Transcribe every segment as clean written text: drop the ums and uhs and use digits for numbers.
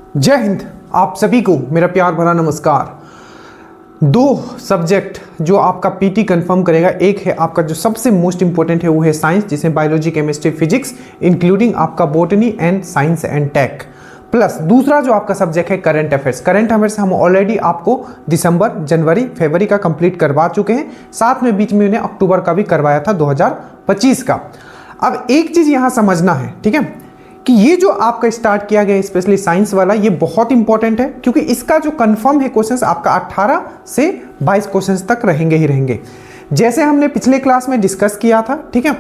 जय हिंद। आप सभी को मेरा प्यार भरा नमस्कार। दो सब्जेक्ट जो आपका पीटी कंफर्म करेगा, एक है आपका जो सबसे मोस्ट इंपॉर्टेंट है वो है साइंस, जिसमें बायोलॉजी, केमिस्ट्री, फिजिक्स इंक्लूडिंग आपका botany and science and tech, plus दूसरा जो आपका सब्जेक्ट है करंट अफेयर्स। करंट अफेयर्स हम ऑलरेडी आपको दिसंबर, जनवरी, फरवरी का कंप्लीट करवा चुके हैं, साथ में बीच में उन्हें अक्टूबर का भी करवाया था 2025 का। अब एक चीज यहां समझना है, ठीक है, कि ये जो आपका स्टार्ट किया गया है स्पेशली साइंस वाला, ये बहुत इंपॉर्टेंट है क्योंकि इसका जो कंफर्म है क्वेश्चंस आपका 18 से 22 क्वेश्चंस तक रहेंगे ही रहेंगे, जैसे हमने पिछले क्लास में डिस्कस किया था। ठीक है,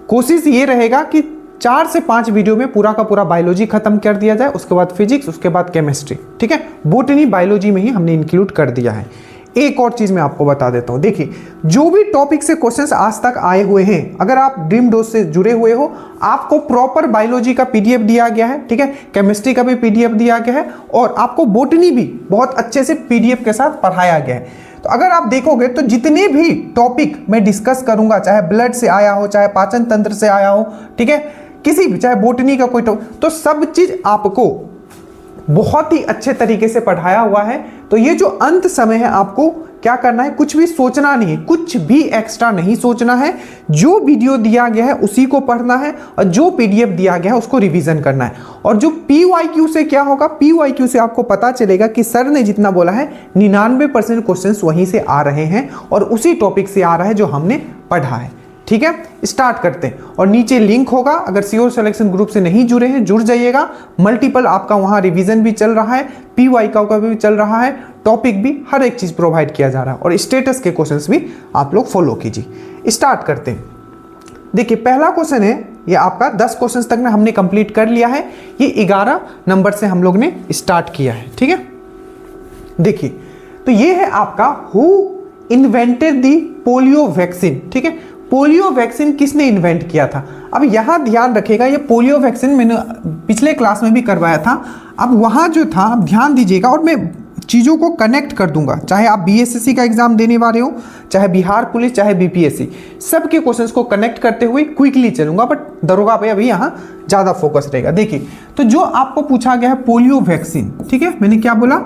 कोशिश ये रहेगा कि 4 से 5 वीडियो में पूरा का पूरा बायोलॉजी खत्म कर दिया जाए, उसके बाद फिजिक्स, उसके बाद केमिस्ट्री। ठीक है, बॉटनी बायोलॉजी में ही हमने इंक्लूड कर दिया है। एक और चीज मैं आपको बता देता हूं, देखिए जो भी टॉपिक से क्वेश्चंस आज तक आए हुए हैं, अगर आप ड्रीम डोज से जुड़े हुए हो, आपको प्रॉपर बायोलॉजी का पीडीएफ दिया गया है, ठीक है, केमिस्ट्री का भी पीडीएफ दिया गया है और आपको बॉटनी भी बहुत अच्छे से पीडीएफ के साथ पढ़ाया गया है। तो अगर आप देखोगे तो जितने भी टॉपिक मैं डिस्कस करूंगा, चाहे ब्लड से आया हो, चाहे पाचन तंत्र से आया हो, ठीक है, किसी भी, चाहे बॉटनी का कोई टॉपिक, तो सब चीज आपको बहुत ही अच्छे तरीके से पढ़ाया हुआ है। तो ये जो अंत समय है, आपको क्या करना है, कुछ भी सोचना नहीं है, कुछ भी एक्स्ट्रा नहीं सोचना है। जो वीडियो दिया गया है उसी को पढ़ना है और जो पीडीएफ दिया गया है उसको रिवीजन करना है। और जो पीवाईक्यू से क्या होगा, पीवाईक्यू से आपको पता चलेगा कि सर ने जितना बोला है 99% क्वेश्चंस वहीं से आ रहे हैं और उसी टॉपिक से आ रहा है जो हमने पढ़ा है। ठीक है, स्टार्ट करते हैं। और नीचे लिंक होगा, अगर श्योर सिलेक्शन ग्रुप से नहीं जुड़े हैं जुड़ जाइएगा। मल्टीपल आपका वहां रिवीजन भी चल रहा है, पीवाईक्यू का भी चल रहा है, टॉपिक भी, हर एक चीज प्रोवाइड किया जा रहा है और स्टेटस के क्वेश्चंस भी आप लोग फॉलो कीजिए। स्टार्ट करते हैं। देखिए पहला क्वेश्चन है, ये आपका 10 क्वेश्चंस तक में हमने कंप्लीट कर लिया है, ये 11 नंबर से हम लोग ने स्टार्ट किया है। ठीक है, देखिए तो ये है आपका who invented the polio vaccine. ठीक है, पोलियो वैक्सीन किसने इन्वेंट किया था। अब यहां ध्यान रखिएगा, ये पोलियो वैक्सीन मैंने पिछले क्लास में भी करवाया था। अब वहां जो था, अब ध्यान दीजिएगा और मैं चीज़ों को कनेक्ट कर दूंगा, चाहे आप बीएसएससी का एग्जाम देने वाले हो, चाहे बिहार पुलिस, चाहे बीपीएससी, सबके क्वेश्चंस को कनेक्ट करते हुए क्विकली चलूंगा, बट दरोगा पे अभी यहाँ ज़्यादा फोकस रहेगा। देखिए तो जो आपको पूछा गया है पोलियो वैक्सीन, ठीक है, मैंने क्या बोला,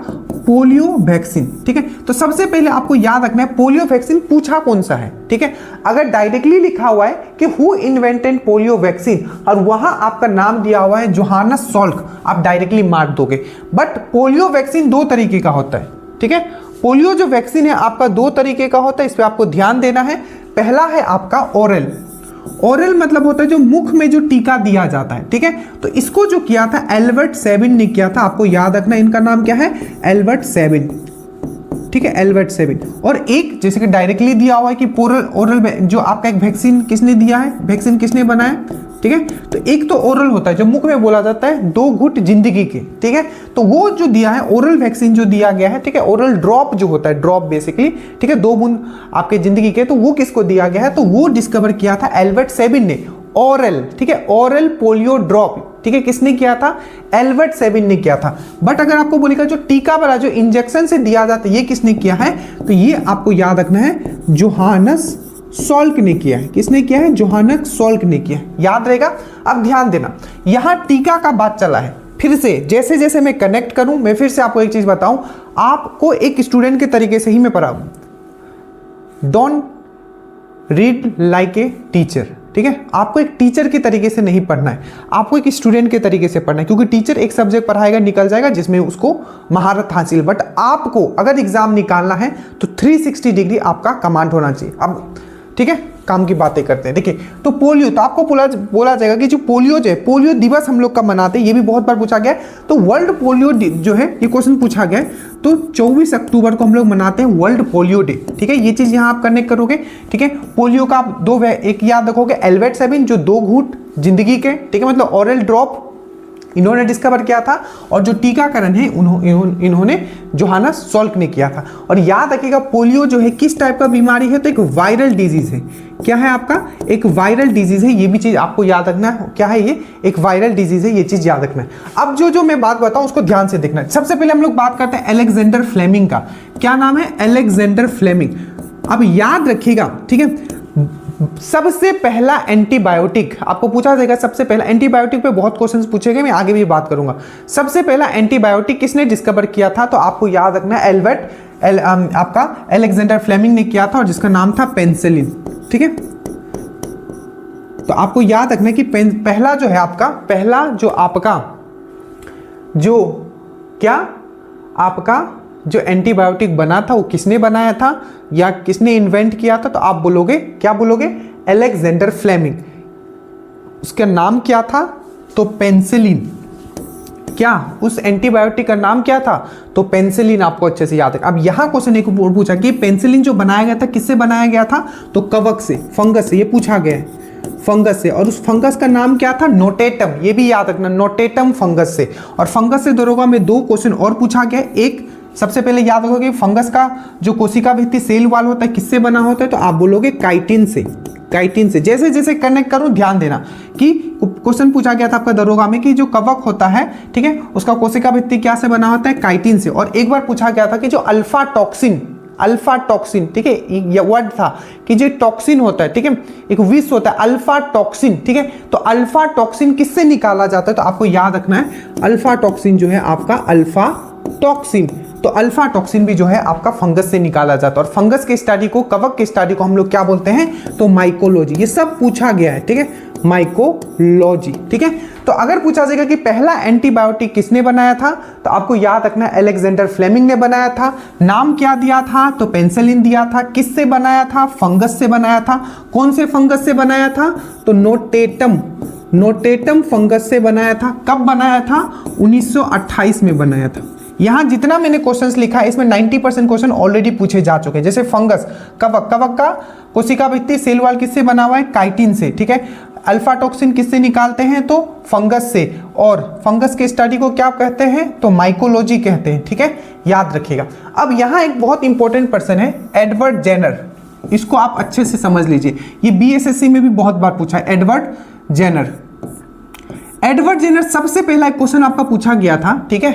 पोलियो वैक्सीन। ठीक है, तो सबसे पहले आपको याद रखना है पोलियो वैक्सीन पूछा कौन सा है। ठीक है, अगर डायरेक्टली लिखा हुआ है कि हु इन्वेंटेड पोलियो वैक्सीन और वहां आपका नाम दिया हुआ है जोहानस सॉल्क, आप डायरेक्टली मार्क दोगे। बट पोलियो वैक्सीन 2 तरीके का होता है। ठीक है, पोलियो जो वैक्सीन है आपका 2 तरीके का होता है, इस पर आपको ध्यान देना है। पहला है आपका ओरल। ओरल मतलब होता है जो मुख में जो टीका दिया जाता है। ठीक है, तो इसको जो किया था एल्बर्ट सेबिन ने किया था, आपको याद रखना इनका नाम क्या है, एल्बर्ट सेबिन। ठीक है, एल्बर्ट सेबिन। और एक जैसे कि डायरेक्टली दिया हुआ है कि ओरल जो आपका एक वैक्सीन किसने दिया है, वैक्सीन किसने बनाया। ठीक है, तो एक तो ओरल होता है जो मुख में बोला जाता है, 2 घूंट जिंदगी के। ठीक है, तो वो जो दिया है ओरल वैक्सीन जो दिया गया है, ठीक है, ओरल ड्रॉप जो होता है, ड्रॉप बेसिकली, ठीक है, 2 बूंद आपके जिंदगी के, तो वो किसको दिया गया है, तो वो डिस्कवर किया था एल्बर्ट सेबिन ने। ओरल, ठीक है, ओरल पोलियो ड्रॉप, ठीक है, किसने किया था, एल्बर्ट सेबिन ने किया था। बट अगर आपको बोलेगा जो टीका वाला जो इंजेक्शन से दिया जाता है ये किसने किया है, तो ये आपको याद रखना है जोहानस सॉल्क ने किया है। किसने किया है, जोहानस सॉल्क ने किया है, याद रहेगा। अब ध्यान देना, यहां टीका का बात चला है, फिर से जैसे जैसे मैं कनेक्ट करूं, मैं फिर से आपको एक चीज बताऊं, आपको एक स्टूडेंट के तरीके से ही मैं पढ़ाऊं। Don't read like a teacher. ठीक है, आपको एक टीचर के तरीके से नहीं पढ़ना है, आपको एक स्टूडेंट के तरीके से पढ़ना है, क्योंकि टीचर एक सब्जेक्ट पढ़ाएगा, निकल जाएगा जिसमें उसको महारत हासिल। बट आपको अगर एग्जाम निकालना है तो 360 डिग्री आपका कमांड होना चाहिए। अब ठीक है, काम की बातें करते हैं। देखिए तो पोलियो, तो आपको बोला जाएगा कि जो पोलियो जो है, पोलियो दिवस हम लोग का मनाते हैं, ये भी बहुत बार पूछा गया है। तो वर्ल्ड पोलियो जो है, ये क्वेश्चन पूछा गया है, तो 24 अक्टूबर को हम लोग मनाते हैं वर्ल्ड पोलियो डे। ठीक है, ये चीज यहाँ आप कनेक्ट करोगे। ठीक है, पोलियो का आप 2 एक याद रखोगे, एल्बर्ट सेबिन जो 2 घूंट जिंदगी के, ठीक है, मतलब ओरल ड्रॉप इन्होंने डिस्कवर किया था, और जो टीकाकरण है इन्होंने जोहानस सॉल्क ने किया था। और याद रखिएगा पोलियो जो है किस टाइप का बीमारी है, तो एक वायरल डिजीज है। क्या है आपका, एक वायरल डिजीज है, ये भी चीज आपको याद रखना है। क्या है ये, एक वायरल डिजीज है, ये चीज याद रखना है। अब जो मैं बात बताऊं उसको ध्यान से देखना है। सबसे पहले हम लोग बात करते हैं अलेक्जेंडर फ्लेमिंग का। क्या नाम है, अलेक्जेंडर फ्लेमिंग। अब याद रखिएगा, ठीक है, सबसे पहला एंटीबायोटिक आपको पूछा जाएगा, सबसे पहला एंटीबायोटिक पे बहुत क्वेश्चंस पूछे गए, मैं आगे भी बात करूंगा। सबसे पहला एंटीबायोटिक किसने डिस्कवर किया था, तो आपको याद रखना आपका अलेक्जेंडर फ्लेमिंग ने किया था, और जिसका नाम था पेनिसिलिन। ठीक है, तो आपको याद रखना कि पहला जो है आपका, पहला जो आपका जो एंटीबायोटिक बना था वो किसने बनाया था या किसने इन्वेंट किया था, तो आप बोलोगे, क्या बोलोगे, अलेक्जेंडर फ्लेमिंग। उसका नाम क्या था, तो पेनिसिलिन। क्या उस एंटीबायोटिक का नाम क्या था, तो पेनिसिलिन। आपको अच्छे से याद है। अब यहां क्वेश्चन एक और पूछा कि पेनिसिलिन जो बनाया गया था किससे बनाया गया था, तो कवक से, फंगस से, ये पूछा गया है, फंगस से। और उस फंगस का नाम क्या था, नोटेटम। ये भी याद रखना, नोटेटम फंगस से। और फंगस से दरोगा में 2 क्वेश्चन और पूछा गया। एक, सबसे पहले याद रखोगे फंगस का जो कोशिका भित्ति सेल वाल होता है किससे बना होता है, तो आप बोलोगे काइटिन से। काइटिन से। जैसे जैसे कनेक्ट करूं ध्यान देना कि क्वेश्चन पूछा गया था आपका दरोगा में कि जो कवक होता है, ठीक है, उसका कोशिका भित्ति क्या से बना होता है, काइटिन से। और एक बार पूछा गया था कि जो अल्फा टॉक्सिन, ठीक है, ये वर्ड था कि जो टॉक्सिन होता है, ठीक है, एक विष होता है अल्फा टॉक्सिन, ठीक है, तो अल्फा टॉक्सिन किससे निकाला जाता है, तो आपको याद रखना है अल्फा टॉक्सिन जो है आपका अल्फा टॉक्सिन, तो अल्फा टॉक्सिन भी जो है आपका फंगस से निकाला जाता है। और फंगस के स्टडी को, कवक के स्टडी को हम लोग क्या बोलते हैं, तो माइकोलॉजी। ये सब पूछा गया है, ठीक है, माइकोलॉजी। ठीक है, तो अगर पूछा जाएगा कि पहला एंटीबायोटिक किसने बनाया था, तो आपको याद रखना है अलेक्जेंडर फ्लेमिंग ने बनाया था। नाम क्या दिया था, तो पेनिसिलिन दिया था। किससे बनाया था, फंगस से बनाया था। कौन से फंगस से बनाया था, तो नोटेटम फंगस से बनाया था। कब बनाया था, 1928 में बनाया था। यहां जितना मैंने क्वेश्चंस लिखा है इसमें 90% क्वेश्चन ऑलरेडी पूछे जा चुके हैं। जैसे फंगस, कवक का कोशिका भित्ति सेल वॉल किससे बना हुआ है, काइटिन से। ठीक है, अल्फा टॉक्सिन किससे निकालते हैं, तो फंगस से। और फंगस के स्टडी को क्या कहते हैं, तो माइकोलॉजी कहते हैं। ठीक है, याद रखिएगा। अब यहां एक बहुत इंपॉर्टेंट पर्सन है एडवर्ड जेनर, इसको आप अच्छे से समझ लीजिए। ये बीएसएससी में भी बहुत बार पूछा है, एडवर्ड जेनर सबसे पहला एक क्वेश्चन आपका पूछा गया था, ठीक है,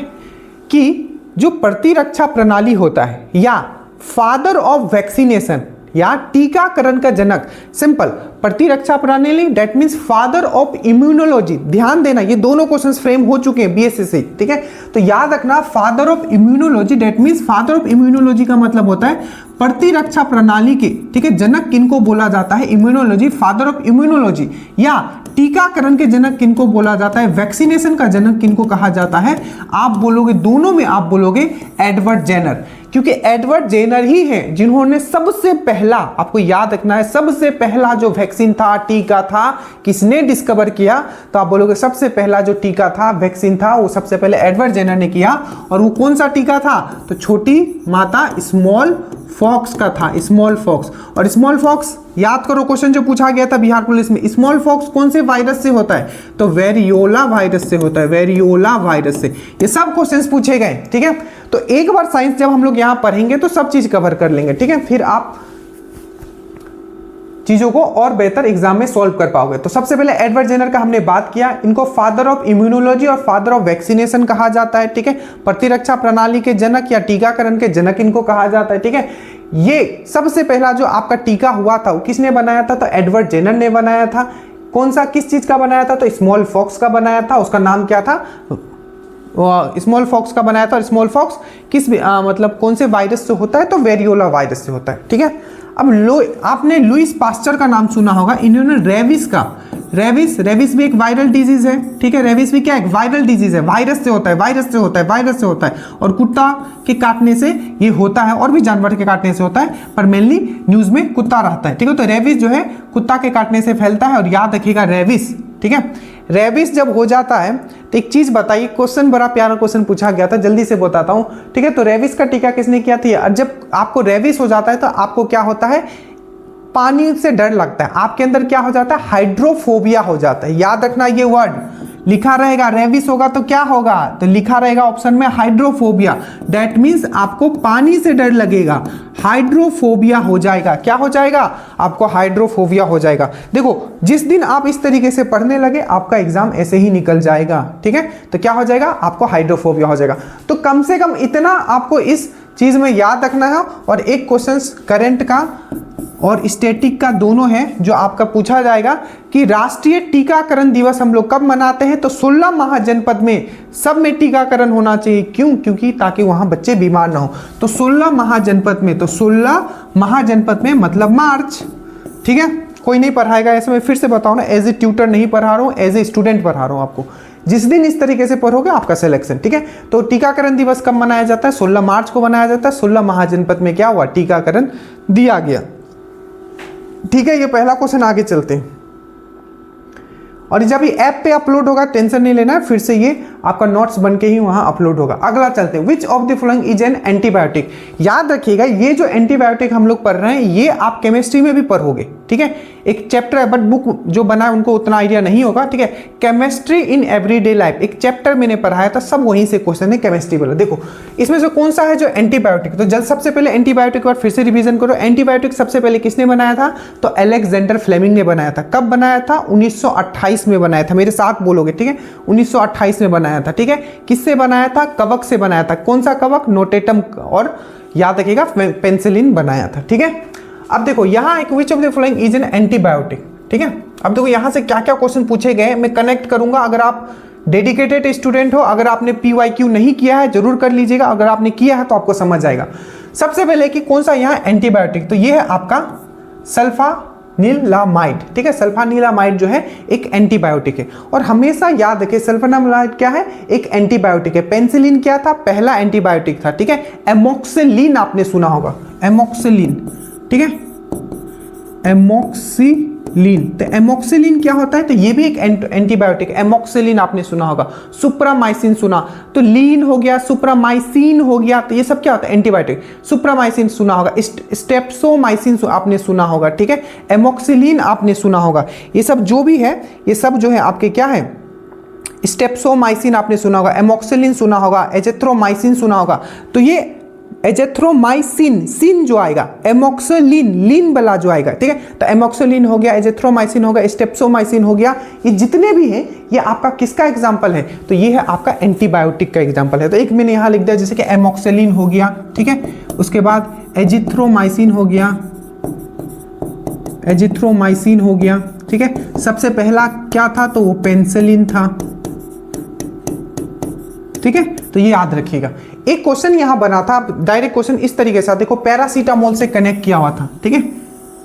कि जो प्रतिरक्षा प्रणाली होता है या फादर ऑफ वैक्सीनेशन या टीकाकरण का जनक, सिंपल, प्रतिरक्षा प्रणाली that means father of immunology. ध्यान देना, ये दोनों क्वेश्चंस फ्रेम हो चुके हैं बीएसएससी। ठीक है, तो याद रखना father of immunology that means father of immunology का मतलब होता है प्रतिरक्षा प्रणाली के, ठीक है, जनक किनको बोला जाता है, इम्यूनोलॉजी, फादर ऑफ इम्यूनोलॉजी। या टीकाकरण के जनक किनको बोला जाता है, वैक्सीनेशन का जनक किनको कहा जाता है, आप बोलोगे, दोनों में आप बोलोगे एडवर्ड जेनर। क्योंकि एडवर्ड जेनर ही हैं जिन्होंने सबसे पहला, आपको याद रखना है, सबसे पहला जो वैक्सीन था, टीका था, किसने डिस्कवर किया, तो आप बोलोगे सबसे पहला जो टीका था, वैक्सीन था, वो सबसे पहले एडवर्ड जेनर ने किया। और वो कौन सा टीका था, तो छोटी माता स्मॉल फॉक्स का था, स्मॉल फॉक्स। और स्मॉल फॉक्स याद करो, क्वेश्चन जो पूछा गया था बिहार पुलिस में, स्मॉल फॉक्स कौन से वायरस से होता है, तो वेरियोला वायरस से होता है, वेरियोला वायरस से। ये सब क्वेश्चंस पूछे गए। ठीक है, तो एक बार साइंस जब हम लोग यहां पढ़ेंगे तो सब चीज कवर कर लेंगे। ठीक है, फिर आप चीजों को और बेहतर एग्जाम में सॉल्व कर पाओगे। तो सबसे पहले एडवर्ड जेनर का हमने बात किया, इनको फादर ऑफ इम्यूनोलॉजी और फादर ऑफ वैक्सीनेशन कहा जाता है। ठीक है, प्रतिरक्षा प्रणाली के जनक या टीकाकरण के जनक इनको कहा जाता है। ठीक है, ये सबसे पहला जो आपका टीका हुआ था वो किसने बनाया था, तो एडवर्ड जेनर ने बनाया था। कौन सा, किस चीज का बनाया था, तो स्मॉल फॉक्स का बनाया था। उसका नाम क्या था, स्मॉल फॉक्स का बनाया था। और स्मॉल फॉक्स किस मतलब कौन से वायरस से होता है, तो वेरियोला वायरस से होता है। ठीक है, अब आपने लुईस पास्चर का नाम सुना होगा, इन्होंने रेबिस का, रेबिस भी एक वायरल डिजीज है। ठीक है, रेबिस भी क्या है, वायरल डिजीज है, वायरस से होता है। और कुत्ता के काटने से ये होता है, और भी जानवर के काटने से होता है, पर मेनली न्यूज में कुत्ता रहता है। ठीक है, तो रेबिस जो है कुत्ता के काटने से फैलता है। और याद रखिएगा रेबिस, ठीक है, रेबिस जब हो जाता है तो एक चीज बताइए, क्वेश्चन बड़ा प्यारा क्वेश्चन पूछा गया था, जल्दी से बताता हूं। ठीक है, तो रेबिस का टीका किसने किया था, और जब आपको रेबिस हो जाता है तो आपको क्या होता है, पानी से डर लगता है, आपके अंदर क्या हो जाता है, हाइड्रोफोबिया हो जाता है। याद रखना, ये वर्ड लिखा रहेगा, रेबिस होगा तो क्या होगा, तो लिखा रहेगा ऑप्शन में हाइड्रोफोबिया। दैट मींस आपको पानी से डर लगेगा, हाइड्रोफोबिया हो जाएगा। क्या हो जाएगा, आपको हाइड्रोफोबिया हो जाएगा। देखो, जिस दिन आप इस तरीके से पढ़ने लगे आपका एग्जाम ऐसे ही निकल जाएगा। ठीक है, तो क्या हो जाएगा, आपको हाइड्रोफोबिया हो जाएगा। तो कम से कम इतना आपको इस चीज में याद रखना है। और एक क्वेश्चन करंट का और स्टैटिक का दोनों है। जो आपका पूछा जाएगा कि राष्ट्रीय टीकाकरण दिवस हम लोग कब मनाते हैं, तो 16 महाजनपद में सब में टीकाकरण होना चाहिए। क्यों? क्योंकि ताकि वहां बच्चे बीमार ना हो। तो 16 महाजनपद में, तो 16 महाजनपद में मतलब मार्च। ठीक है, कोई नहीं पढ़ाएगा ऐसे, मैं फिर से बताऊं ना, एज ए ट्यूटर नहीं पढ़ा रहा हूं, एज ए स्टूडेंट पढ़ा रहा हूं आपको। जिस दिन इस तरीके से पढ़ोगे आपका सिलेक्शन। ठीक है, तो टीकाकरण दिवस कब मनाया जाता है? 16 मार्च को मनाया जाता है। 16 महाजनपद में क्या हुआ? टीकाकरण दिया गया। ठीक है, ये पहला क्वेश्चन, आगे चलते हैं। और जब ये ऐप पे अपलोड होगा, टेंशन नहीं लेना है, फिर से ये आपका नोट्स बन के ही वहां अपलोड होगा। अगला चलते हैं, which of the following is an antibiotic. याद रखिएगा, ये जो एंटीबायोटिक हम लोग पढ़ रहे हैं ये आप केमिस्ट्री में भी पढ़ोगे। ठीक है, एक चैप्टर है, बट बुक जो बना है उनको उतना आइडिया नहीं होगा। ठीक है, केमिस्ट्री इन एवरीडे लाइफ एक चैप्टर मैंने पढ़ाया था, सब वहीं से क्वेश्चन है केमिस्ट्री वाला। देखो इसमें से कौन सा है जो एंटीबायोटिक, तो जल्द सबसे पहले एंटीबायोटिक और फिर से रिवीजन करो। एंटीबायोटिक सबसे पहले किसने बनाया था? तो अलेक्जेंडर फ्लेमिंग ने बनाया था। कब बनाया था? 1928 में बनाया था। मेरे साथ बोलोगे, ठीक है, 1928 में बनाया था। ठीक है, किससे बनाया था? कवक से बनाया था। कौन सा कवक? नोटेटम, और याद रखिएगा पेनिसिलिन बनाया था। ठीक है, अब देखो यहां एक which of the following is an antibiotic. ठीक है, अब देखो यहां से क्या क्या क्वेश्चन पूछे गए मैं कनेक्ट करूंगा। अगर आप डेडिकेटेड स्टूडेंट हो, अगर आपने PYQ नहीं किया है जरूर कर लीजिएगा, अगर आपने किया है तो आपको समझ जाएगा। सबसे पहले कि कौन सा यहाँ एंटीबायोटिक, तो ये है आपका सल्फानिलामाइड। ठीक है, सल्फानिलामाइड जो है एक एंटीबायोटिक है। और हमेशा याद रखिए सल्फानिलामाइड क्या है? एक एंटीबायोटिक है। पेनिसिलिन क्या था? पहला एंटीबायोटिक था। ठीक है, एमोक्सिलिन आपने सुना होगा, एमोक्सिलिन। ठीक है, एमोक्सिलिन, तो एमोक्सिलिन क्या होता है? तो ये भी एक एंटीबायोटिक। एमोक्सिलिन आपने सुना होगा, सुप्रामाइसिन सुना, तो लीन हो गया, सुप्रामाइसिन हो गया, तो ये सब क्या होता है? एंटीबायोटिक। सुप्रामाइसिन सुना होगा, स्टेप्सोमाइसिन आपने सुना होगा। ठीक है, एमोक्सिलिन आपने सुना होगा। ये सब जो भी है, ये सब जो है आपके क्या है? स्टेप्सोमाइसिन आपने सुना होगा, एमोक्सिलिन सुना होगा, एजेथ्रोमाइसिन सुना होगा। तो ये एजेथ्रोमाइसिन, सिन जो आएगा, एमोक्सिलिन लीन वाला जो आएगा। ठीक है, तो एमोक्सिलिन हो गया, एजेथ्रोमाइसिन हो गया, स्टेप्सोमाइसिन हो गया, ये जितने भी हैं ये आपका किसका एग्जांपल है? तो ये है आपका एंटीबायोटिक का एग्जांपल है। तो एक मैंने यहां लिख दिया, जैसे कि एमोक्सिलिन हो गया। ठीक है, उसके बाद एजिथ्रोमाइसिन हो गया, एजिथ्रोमाइसिन हो गया। ठीक है, सबसे पहला क्या था? तो वो पेनिसिलिन था। ठीक है, तो ये याद रखिएगा। एक क्वेश्चन यहां बना था, डायरेक्ट क्वेश्चन इस तरीके से, देखो पैरासीटामोल से कनेक्ट किया हुआ था। ठीक है,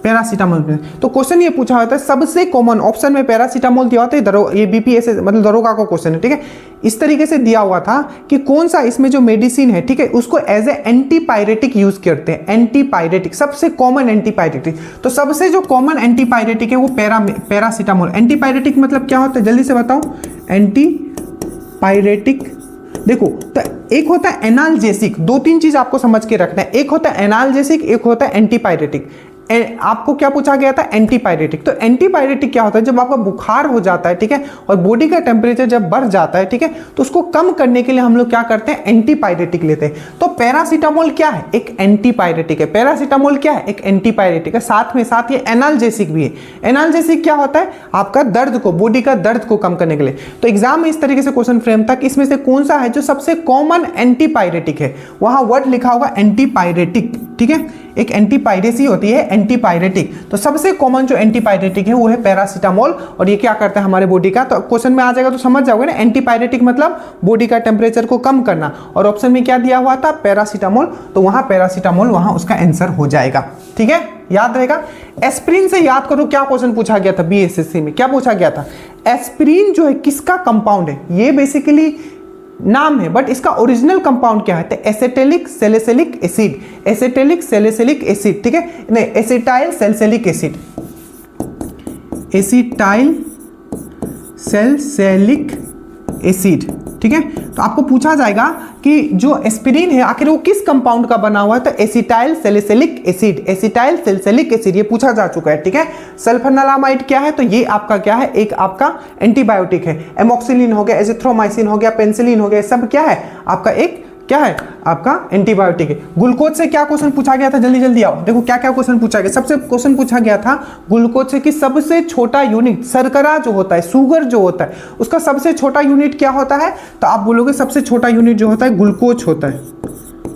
पैरासीटामोल पे तो क्वेश्चन ये पूछा हुआ था, सबसे कॉमन ऑप्शन में पैरासीटामोल दिया हुआ था, ये BPS मतलब दरोगा का क्वेश्चन है। ठीक है, इस तरीके से दिया हुआ था कि कौन सा इसमें जो मेडिसिन है, ठीक है, उसको एज ए एंटीपायरेटिक यूज करते हैं। एंटीपायरेटिक सबसे कॉमन एंटीपायरेटिक, तो सबसे जो कॉमन एंटीपायरेटिक है वो पैरासीटामोल। एंटीपायरेटिक मतलब क्या होता है जल्दी से बताओ? एंटीपायरेटिक देखो, तो एक होता है एनाल्जेसिक, दो तीन चीज आपको समझ के रखना है। एक होता है एनाल्जेसिक, एक होता है एंटीपायरेटिक। आपको क्या पूछा गया था? एंटीपायरेटिक। तो एंटीपायरेटिक क्या होता है? जब आपका बुखार हो जाता है, ठीक है, और बॉडी का टेम्परेचर जब बढ़ जाता है, ठीक है, तो उसको कम करने के लिए हम लोग क्या करते हैं? एंटीपायरेटिक लेते हैं। तो पैरासीटामोल क्या है? एक एंटीपायरेटिक है। पैरासीटामोल क्या है? एक एंटीपायरेटिक है। साथ में साथ ये एनाल्जेसिक भी है। एनाल्जेसिक क्या होता है? आपका दर्द को, बॉडी का दर्द को कम करने के लिए। तो एग्जाम में इस तरीके से क्वेश्चन फ्रेम था कि इसमें से कौन सा है जो सबसे कॉमन एंटीपायरेटिक है? वहां वर्ड लिखा होगा एंटीपायरेटिक। ठीक है, एक एंटीपायरेसी होती है, एंटीपायरेटिक। तो सबसे कॉमन जो एंटीपायरेटिक है वो है पैरासीटामोल। और ये क्या करता है हमारे बॉडी का? तो क्वेश्चन में आ जाएगा तो समझ जाओगे ना, एंटीपायरेटिक मतलब बॉडी का टेम्परेचर को कम करना। और ऑप्शन में क्या दिया हुआ था? पैरासीटामोल। तो वहां पैरासीटामोल वहां उसका आंसर हो जाएगा। ठीक है, याद रहेगा। एस्पिरिन से याद करो क्या क्वेश्चन पूछा गया था BSSC में? क्या पूछा गया था? एस्पिरिन जो है किसका कंपाउंड है? ये बेसिकली नाम है, बट इसका ओरिजिनल कंपाउंड क्या है? तो एसिटिलिक सैलिसिलिक एसिड। एसिटिलिक सैलिसिलिक एसिड, ठीक है, नहीं, acetyl salicylic acid, acetyl salicylic acid. ठीक है, तो आपको पूछा जाएगा कि जो एस्पिरिन है आखिर वो किस कंपाउंड का बना हुआ है? तो acetyl salicylic acid, acetyl salicylic acid, ये पूछा जा चुका है। ठीक है, सल्फानिलामाइड क्या है? तो ये आपका क्या है? एक आपका एंटीबायोटिक है। एमोक्सिलिन हो गया, एजिथ्रोमाइसिन हो गया, पेनिसिलिन हो गया, सब क्या है? आपका एक क्या है? आपका एंटीबायोटिक है। ग्लूकोज से क्या क्वेश्चन पूछा गया था? जल्दी जल्दी आओ, देखो क्या क्या क्वेश्चन पूछा गया। सबसे क्वेश्चन पूछा गया था ग्लूकोज से कि सबसे छोटा यूनिट, शर्करा जो होता है, शुगर जो होता है, उसका सबसे छोटा यूनिट क्या होता है? तो आप बोलोगे सबसे छोटा यूनिट जो होता है ग्लूकोज होता है।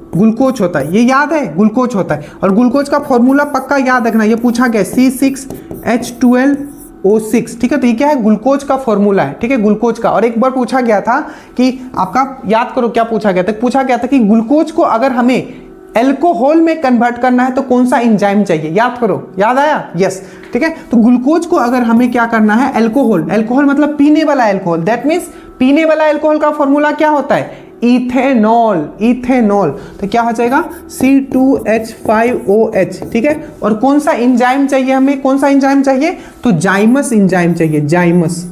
ग्लूकोज होता है, ये याद है, ग्लूकोज होता है। और ग्लूकोज का फॉर्मूला पक्का याद रखना, ये पूछा गया C6H12O6, ठीक है। तो ये क्या है, ग्लूकोज का फॉर्मूला है, ठीक है, ग्लूकोज का। और एक बार पूछा गया था कि आपका याद करो क्या पूछा गया था, पूछा गया था कि ग्लूकोज को अगर हमें एल्कोहल में कन्वर्ट करना है तो कौन सा एंजाइम चाहिए, याद करो, याद आया, यस, ठीक है। तो ग्लूकोज को अगर हमें क्या करना है, एल्कोहल, एल्कोहल मतलब पीने वाला एल्कोहल, दैट मीन्स पीने वाला एल्कोहल का फॉर्मूला क्या होता है, इथेनॉल, इथेनॉल। तो क्या हो जाएगा C2H5OH, ठीक है। और कौन सा एंजाइम चाहिए हमें, कौन सा एंजाइम चाहिए, तो जाइमस एंजाइम चाहिए, जाइमस,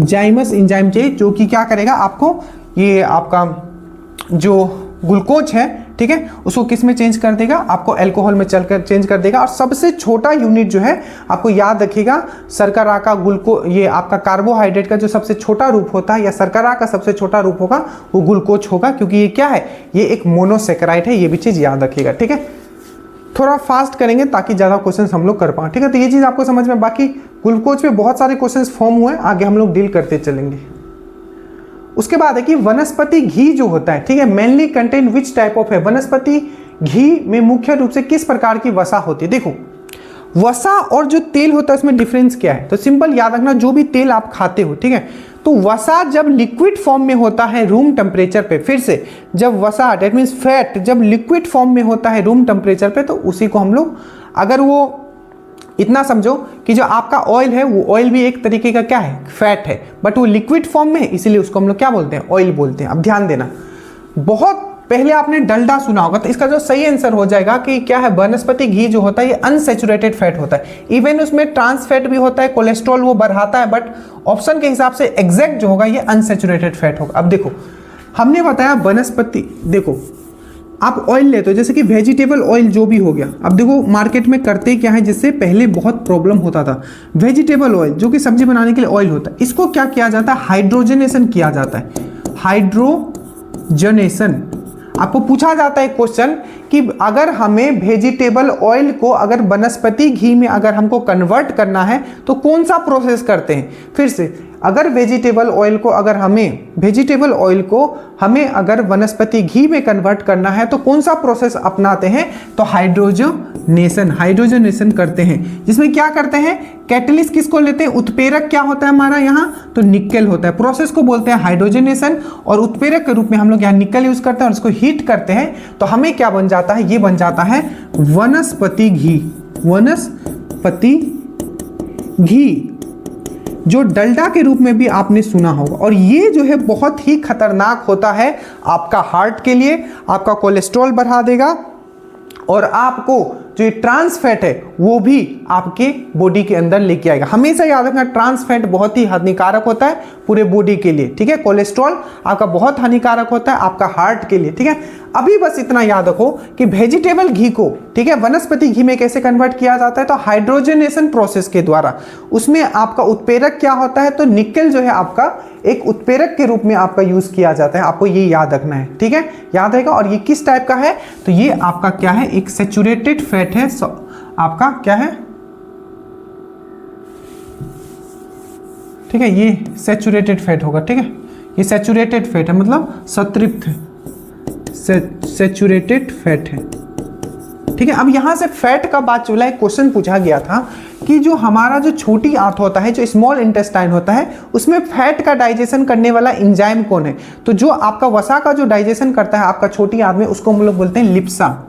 जाइमस एंजाइम चाहिए, जो कि क्या करेगा आपको, ये आपका जो ग्लूकोज है, ठीक है, उसको किस में चेंज कर देगा, आपको अल्कोहल में चलकर चेंज कर देगा। और सबसे छोटा यूनिट जो है आपको याद रखिएगा, शर्करा का ये आपका कार्बोहाइड्रेट का जो सबसे छोटा रूप होता है या शर्करा का सबसे छोटा रूप होगा वो ग्लूकोज होगा, क्योंकि ये क्या है, ये एक मोनोसेकेराइड है, ये भी चीज याद रखिएगा, ठीक है। थोड़ा फास्ट करेंगे ताकि ज्यादा क्वेश्चन हम लोग कर पाए, ठीक है। तो ये चीज आपको समझ में, बाकी ग्लूकोज पे बहुत सारे क्वेश्चन फॉर्म हुए, आगे हम लोग डील करते चलेंगे। उसके बाद है कि वनस्पति घी जो होता है, ठीक है, mainly contain which type of है, वनस्पति घी में मुख्य रूप से किस प्रकार की वसा होती है। देखो वसा और जो तेल होता है उसमें डिफरेंस क्या है, तो सिंपल याद रखना, जो भी तेल आप खाते हो, ठीक है, तो वसा जब लिक्विड फॉर्म में होता है रूम टेम्परेचर पे, फिर से जब वसा डेट मीन्स फैट जब लिक्विड फॉर्म में होता है रूम टेम्परेचर पे, तो उसी को हम लोग, अगर वो इतना समझो कि जो आपका ऑयल है वो ऑयल भी एक तरीके का क्या है, फैट है, बट वो लिक्विड फॉर्म में है, इसीलिए उसको हम लोग क्या बोलते हैं, ऑयल बोलते हैं। अब ध्यान देना, बहुत पहले आपने डलडा सुना होगा, तो इसका जो सही आंसर हो जाएगा कि क्या है, वनस्पति घी जो होता है ये अनसैचुरेटेड फैट होता है। इवन उसमें ट्रांस फैट भी होता है, कोलेस्ट्रॉल वो बढ़ाता है, बट ऑप्शन के हिसाब से एग्जैक्ट जो होगा ये अनसैचुरेटेड फैट होगा। अब देखो हमने बताया वनस्पति, देखो आप ऑयल लेते हो जैसे कि वेजिटेबल ऑयल जो भी हो गया, अब देखो मार्केट में करते क्या है, जिससे पहले बहुत प्रॉब्लम होता था, वेजिटेबल ऑयल जो कि सब्जी बनाने के लिए ऑयल होता है, इसको क्या किया जाता है, हाइड्रोजनेशन किया जाता है, हाइड्रोजनेशन। आपको पूछा जाता है क्वेश्चन कि अगर हमें वेजिटेबल ऑयल को अगर वनस्पति घी में अगर हमको कन्वर्ट करना है तो कौन सा प्रोसेस करते हैं। फिर से अगर वेजिटेबल ऑयल को अगर हमें अगर वनस्पति घी में कन्वर्ट करना है तो कौन सा प्रोसेस अपनाते हैं, तो हाइड्रोजनेशन करते हैं, जिसमें क्या करते हैं, कैटलिस्ट किसको लेते हैं, उत्प्रेरक क्या होता है हमारा यहाँ, तो निकेल होता है, प्रोसेस को बोलते हैं हाइड्रोजनेशन, और उत्प्रेरक के रूप में हम लोग यहाँ निकेल यूज करते हैं और इसको हीट करते हैं, तो हमें क्या बन जाता है, ये बन जाता है वनस्पति घी, वनस्पति घी, जो डलडा के रूप में भी आपने सुना होगा। और ये जो है बहुत ही खतरनाक होता है आपका हार्ट के लिए, आपका कोलेस्ट्रॉल बढ़ा देगा, और आपको जो ट्रांस फैट है वो भी आपके बॉडी के अंदर लेके आएगा। हमेशा याद रखना ट्रांस फैट बहुत ही हानिकारक होता है पूरे बॉडी के लिए, ठीक है। कोलेस्ट्रॉल आपका बहुत हानिकारक होता है आपका हार्ट के लिए, ठीक है। अभी बस इतना याद रखो कि वेजिटेबल घी को, ठीक है, वनस्पति घी में कैसे कन्वर्ट किया जाता है, तो हाइड्रोजनेशन प्रोसेस के द्वारा। उसमें आपका उत्प्रेरक क्या होता है, तो निकेल जो है आपका एक उत्प्रेरक के रूप में आपका यूज किया जाता है, आपको ये याद रखना है, ठीक है, याद रहेगा। और ये किस टाइप का है, तो ये आपका क्या है, एक सैचुरेटेड फैट है, आपका क्या है, ठीक है, ये सैचुरेटेड फैट होगा, ठीक है, ये सैचुरेटेड फैट है, मतलब संतृप्त है, सैचुरेटेड फैट है, ठीक है। अब यहां से फैट का बात चला, एक क्वेश्चन पूछा गया था कि जो हमारा जो छोटी आंत होता है, जो स्मॉल इंटेस्टाइन होता है, उसमें फैट का डाइजेशन करने वाला एंजाइम कौन है, तो जो आपका वसा का जो डाइजेशन करता है आपका छोटी आंत में, उसको हम लोग बोलते हैं लिप्सा,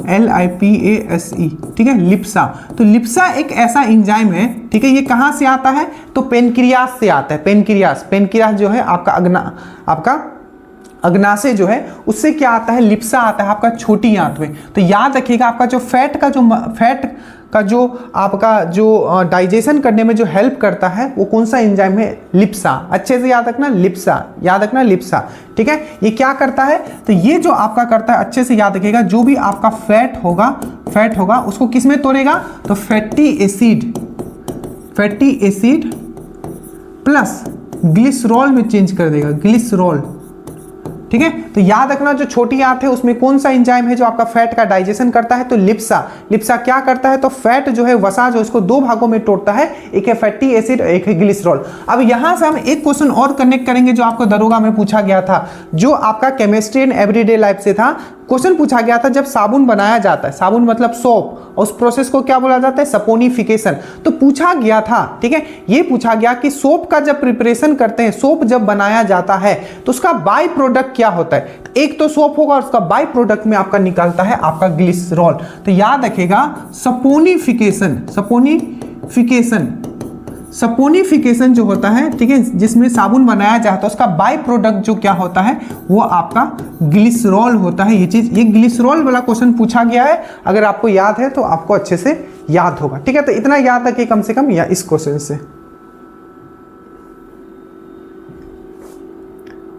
LIPASE, ठीक है, लिप्सा। तो लिप्सा एक ऐसा एंजाइम है, ठीक है, ये कहां से आता है, तो पेनक्रियास से आता है, पेनक्रियास जो है आपका अग्नाशय जो है उससे क्या आता है, लिप्सा आता है आपका छोटी आंत में। तो याद रखिएगा आपका जो फैट का जो आपका जो डाइजेशन करने में जो हेल्प करता है वो कौन सा एंजाइम है, लिप्सा। अच्छे से याद रखना, लिप्सा, ठीक है। ये क्या करता है, तो ये जो आपका करता है, अच्छे से याद रखिएगा, जो भी आपका फैट होगा उसको किस में तोड़ेगा, तो फैटी एसिड प्लस ग्लिसरॉल में चेंज कर देगा, ठीक है। तो याद रखना जो छोटी आंत है उसमें कौन सा एंजाइम है जो आपका फैट का डाइजेशन करता है, तो लिप्सा। लिप्सा क्या करता है, तो फैट जो है वसा जो इसको दो भागों में तोड़ता है, एक है फैटी एसिड, एक है ग्लिसरॉल। अब यहां से हम एक क्वेश्चन और कनेक्ट करेंगे जो आपको दरोगा में पूछा गया था, जो आपका केमिस्ट्री एंड एवरीडे लाइफ से था। क्वेश्चन पूछा गया था जब साबुन बनाया जाता है, साबुन मतलब सोप, और उस प्रोसेस को क्या बोला जाता है, सपोनिफिकेशन। तो पूछा गया था, ठीक है, ये पूछा गया कि सोप का जब प्रिपरेशन करते हैं, सोप जब बनाया जाता है तो उसका बाय प्रोडक्ट क्या होता है। एक तो सोप होगा और उसका बाय प्रोडक्ट में आपका निकलता है आपका ग्लिसरॉल। तो याद रखेगा सपोनिफिकेशन, सपोनिफिकेशन जो होता है, ठीक है, जिसमें साबुन बनाया जाता है उसका बाय प्रोडक्ट जो क्या होता है वो आपका ग्लिसरॉल होता है। ये चीज, ये ग्लिसरॉल वाला क्वेश्चन पूछा गया है, अगर आपको याद है तो आपको अच्छे से याद होगा, ठीक है। तो इतना याद रखिए कम से कम या इस क्वेश्चन से।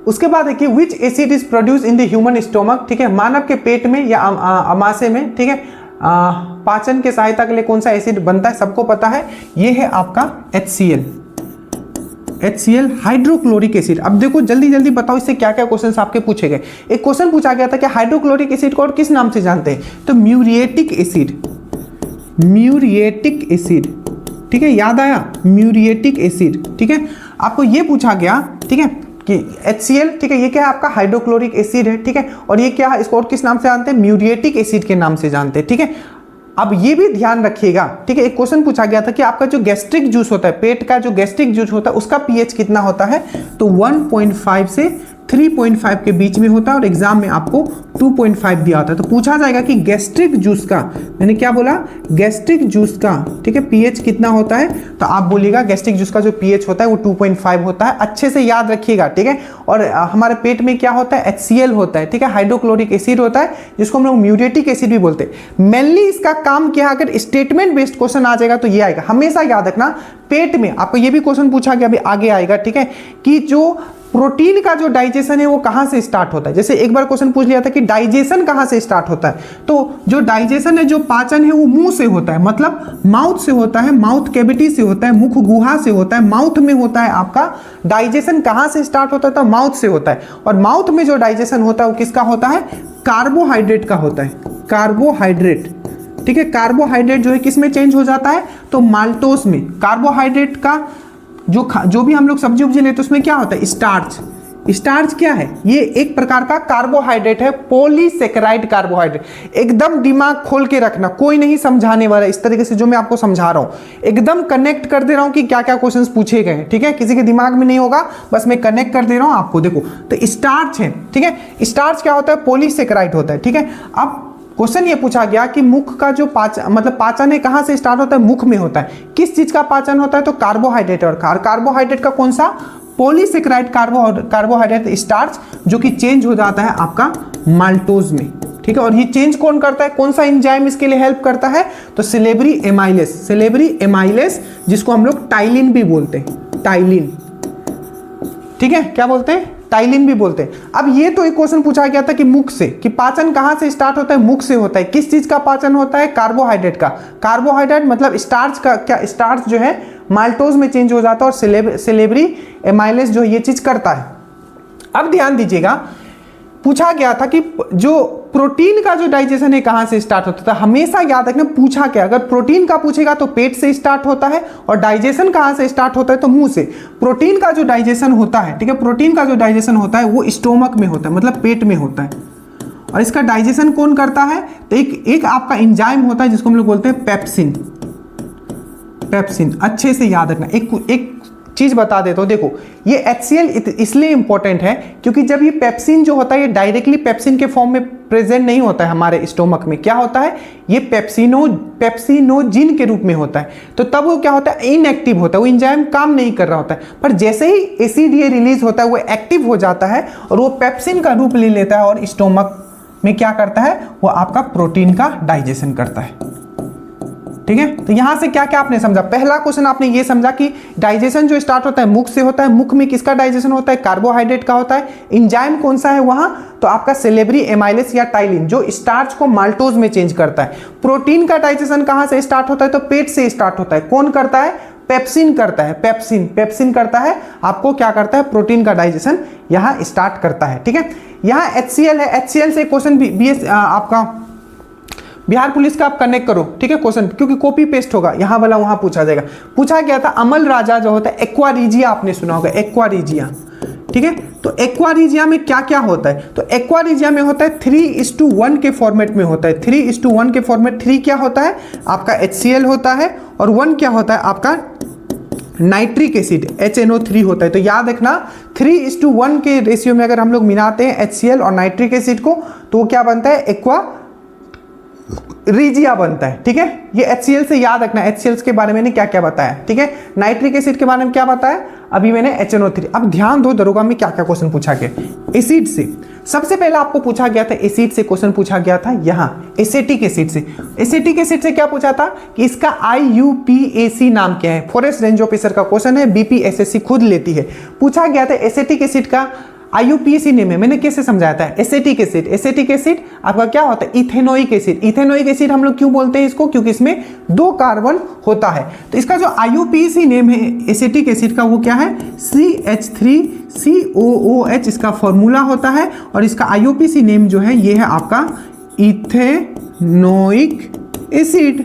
उसके बाद है कि विच acid is produce in the human stomach, ठीक है, मानव के पेट में या अमाशय में, ठीक है, पाचन के सहायता के लिए कौन सा एसिड बनता है, सबको पता है, ये है आपका HCl हाइड्रोक्लोरिक एसिड। अब देखो जल्दी जल्दी बताओ इससे क्या क्या क्वेश्चंस आपके पूछे गए। एक क्वेश्चन पूछा गया था कि हाइड्रोक्लोरिक एसिड को और किस नाम से जानते हैं, तो म्यूरिएटिक एसिड, म्यूरिएटिक एसिड, ठीक है, याद आया, म्यूरिएटिक एसिड, ठीक है। आपको ये पूछा गया, ठीक है, कि HCl, ठीक है, ये क्या है आपका हाइड्रोक्लोरिक एसिड है, ठीक है, और ये क्या है, इसको और किस नाम से जानते हैं, म्यूरिएटिक एसिड के नाम से जानते हैं, ठीक है। अब ये भी ध्यान रखिएगा, ठीक है, एक क्वेश्चन पूछा गया था कि आपका जो गैस्ट्रिक जूस होता है, पेट का जो गैस्ट्रिक जूस होता है उसका पीएच कितना होता है, तो 1.5 से 3.5 के बीच में होता है, और एग्जाम में आपको 2.5 दिया होता है। तो पूछा जाएगा कि गैस्ट्रिक जूस का, मैंने क्या बोला, गैस्ट्रिक जूस का, ठीक है, पीएच कितना होता है, तो आप बोलिएगा गैस्ट्रिक जूस का जो पीएच होता है वो 2.5 होता है। अच्छे से याद रखिएगा, ठीक है। और हमारे पेट में क्या होता है, HCl होता है, ठीक है, हाइड्रोक्लोरिक एसिड होता है, जिसको हम लोग म्यूरिएटिक एसिड भी बोलते हैं। मेनली इसका काम क्या है, अगर स्टेटमेंट बेस्ड क्वेश्चन आ जाएगा तो ये आएगा, हमेशा याद रखना। पेट में आपको ये भी क्वेश्चन पूछा गया, अभी आगे आएगा, ठीक है, कि जो प्रोटीन का जो डाइजेशन है वो कहां से स्टार्ट होता है। जैसे एक बार क्वेश्चन पूछ लिया था कि डाइजेशन कहां से स्टार्ट होता है, तो जो डाइजेशन है, जो पाचन है, वो मुंह से होता है, मतलब माउथ से होता है, माउथ कैविटी से होता है, मुख गुहा से होता है, माउथ में होता है। आपका डाइजेशन कहां से स्टार्ट होता है, तो माउथ से होता है। और माउथ में जो डाइजेशन होता है वो किसका होता है, कार्बोहाइड्रेट का होता है, कार्बोहाइड्रेट, ठीक है। कार्बोहाइड्रेट जो है किस में चेंज हो जाता है, तो माल्टोस में। कार्बोहाइड्रेट का जो भी हम लोग सब्जी उब्जी लेते हैं उसमें क्या होता है, स्टार्च। स्टार्च क्या है, ये एक प्रकार का कार्बोहाइड्रेट है, पॉलीसेकेराइड कार्बोहाइड्रेट। एकदम दिमाग खोल के रखना, कोई नहीं समझाने वाला इस तरीके से जो मैं आपको समझा रहा हूं, एकदम कनेक्ट कर दे रहा हूं कि क्या क्या क्वेश्चंस पूछे गए हैं, ठीक है। किसी के दिमाग में नहीं होगा, बस मैं कनेक्ट कर दे रहा हूं आपको। देखो तो स्टार्च है, ठीक है, स्टार्च क्या होता है, पॉलीसेकेराइड होता है, ठीक है। अब क्वेश्चन ये पूछा गया कि मुख का जो पाचन है कहां से स्टार्ट होता है, मुख में होता है। किस चीज का पाचन होता है, तो कार्बोहाइड्रेट, और कार्बोहाइड्रेट का कौन सा, पॉलीसेकेराइड कार्बोहाइड्रेट स्टार्च, जो कि चेंज हो जाता है आपका माल्टोज में, ठीक है। और ये चेंज कौन करता है, कौन सा एंजाइम इसके लिए हेल्प करता है, तो सिलेब्री एमाइलेस, सिलेब्री एमाइलेस, जिसको हम लोग टाइलिन भी बोलते हैं, टाइलिन, ठीक है, क्या बोलते हैं, टाइलिन भी बोलते हैं। अब ये तो एक क्वेश्चन पूछा गया था कि मुख से, कि पाचन कहां से स्टार्ट होता है, मुख से होता है। किस चीज का पाचन होता है, कार्बोहाइड्रेट का। कार्बोहाइड्रेट मतलब स्टार्च का, क्या स्टार्च जो है माल्टोज में चेंज हो जाता है, और सिलेब्री एमाइलेस जो ये चीज करता है। अब ध्यान दीजिएगा, पूछा गया था कि जो प्रोटीन का जो डाइजेशन है कहां से स्टार्ट होता था। हमेशा याद रखना, पूछा क्या, अगर प्रोटीन का पूछेगा तो पेट से स्टार्ट होता है, और डाइजेशन कहां से स्टार्ट होता है, तो मुंह से। प्रोटीन का जो डाइजेशन होता है, ठीक है, प्रोटीन का जो डाइजेशन होता है वो स्टोमक में होता है, मतलब पेट में होता है। और इसका डाइजेशन कौन करता है, तो एक आपका एंजाइम होता है जिसको हम लोग बोलते हैं पेप्सिन, पेप्सिन। अच्छे से याद रखना। एक चीज बता देता हूं, देखो ये HCl इसलिए इंपॉर्टेंट है क्योंकि जब ये पेप्सिन जो होता है ये डायरेक्टली पेप्सिन के फॉर्म में प्रेजेंट नहीं होता है हमारे स्टोमक में। क्या होता है, ये पेप्सिनोजिन के रूप में होता है। तो तब वो क्या होता है, इनएक्टिव होता है, वो एंजाइम काम नहीं कर रहा होता है। पर जैसे ही एसिड ये रिलीज होता है वो एक्टिव हो जाता है और वो पेप्सिन का रूप ले लेता है, और स्टोमक में क्या करता है, वो आपका प्रोटीन का डाइजेशन करता है, ठीक है। तो यहां से क्या क्या आपने समझा, पहला क्वेश्चन आपने ये समझा कि डाइजेशन जो स्टार्ट होता है मुख से होता है। मुख में किसका डाइजेशन होता है, कार्बोहाइड्रेट का होता है। एंजाइम कौन सा है वहां, तो आपका सिलेब्री एमाइलेस या टाइलिन, जो स्टार्च को माल्टोज में चेंज करता है। प्रोटीन का डाइजेशन कहां से स्टार्ट होता है, तो पेट से स्टार्ट होता है। कौन करता है, पेप्सिन करता है, पेप्सिन करता है, आपको क्या करता है, प्रोटीन का डाइजेशन यहाँ स्टार्ट करता है। ठीक है, यहाँ HCl है, HCl से क्वेश्चन BS आपका बिहार पुलिस का आप कनेक्ट करो, ठीक है क्वेश्चन, क्योंकि कॉपी पेस्ट होगा, यहाँ वाला वहाँ पूछा जाएगा। पूछा गया था अमल राजा जो होता है, एक्वारीजिया आपने सुना होगा, एक्वारीजिया। ठीक है, तो एक्वारीजिया में क्या क्या होता है, तो एक्वारीजिया में होता है 3:1 के फॉर्मेट में होता है, 3:1 के फॉर्मेट। 3 क्या होता है आपका HCl होता है, और 1 क्या होता है आपका नाइट्रिक एसिड HNO3 होता है। तो याद रखना 3:1 के रेशियो में अगर हम लोग मिलाते हैं HCl और नाइट्रिक एसिड को, तो वो क्या बनता है, एक्वारीजिया बनता है। ठीक है, ये HCl से याद रखना, HCl के बारे में मैंने क्या क्या बताया। ठीक है, नाइट्रिक एसिड के बारे में क्या बताया अभी मैंने, HNO3। अब ध्यान दो दरोगा में क्या क्या क्वेश्चन पूछा गया एसिड से। सबसे पहले आपको पूछा गया था एसिड से, क्वेश्चन पूछा गया था यहाँ एसिटिक एसिड से। एसिटिक एसिड से क्या पूछा था कि इसका IUPAC नाम क्या है, फॉरेस्ट रेंज ऑफिसर का क्वेश्चन है, BPSSC खुद लेती है। पूछा गया था एसिटिक एसिड का IUPAC नेम है, मैंने कैसे समझाया था, एसिटिक एसिड। एसिटिक एसिड आपका क्या होता है, इथेनोइक एसिड। इथेनोइक एसिड हम लोग क्यों बोलते हैं इसको, क्योंकि इसमें 2 कार्बन होता है। तो इसका जो IUPAC नेम है एसिटिक एसिड का, वो क्या है, CH3COOH इसका फॉर्मूला होता है, और इसका IUPAC नेम जो है ये है आपका इथेनोइक एसिड।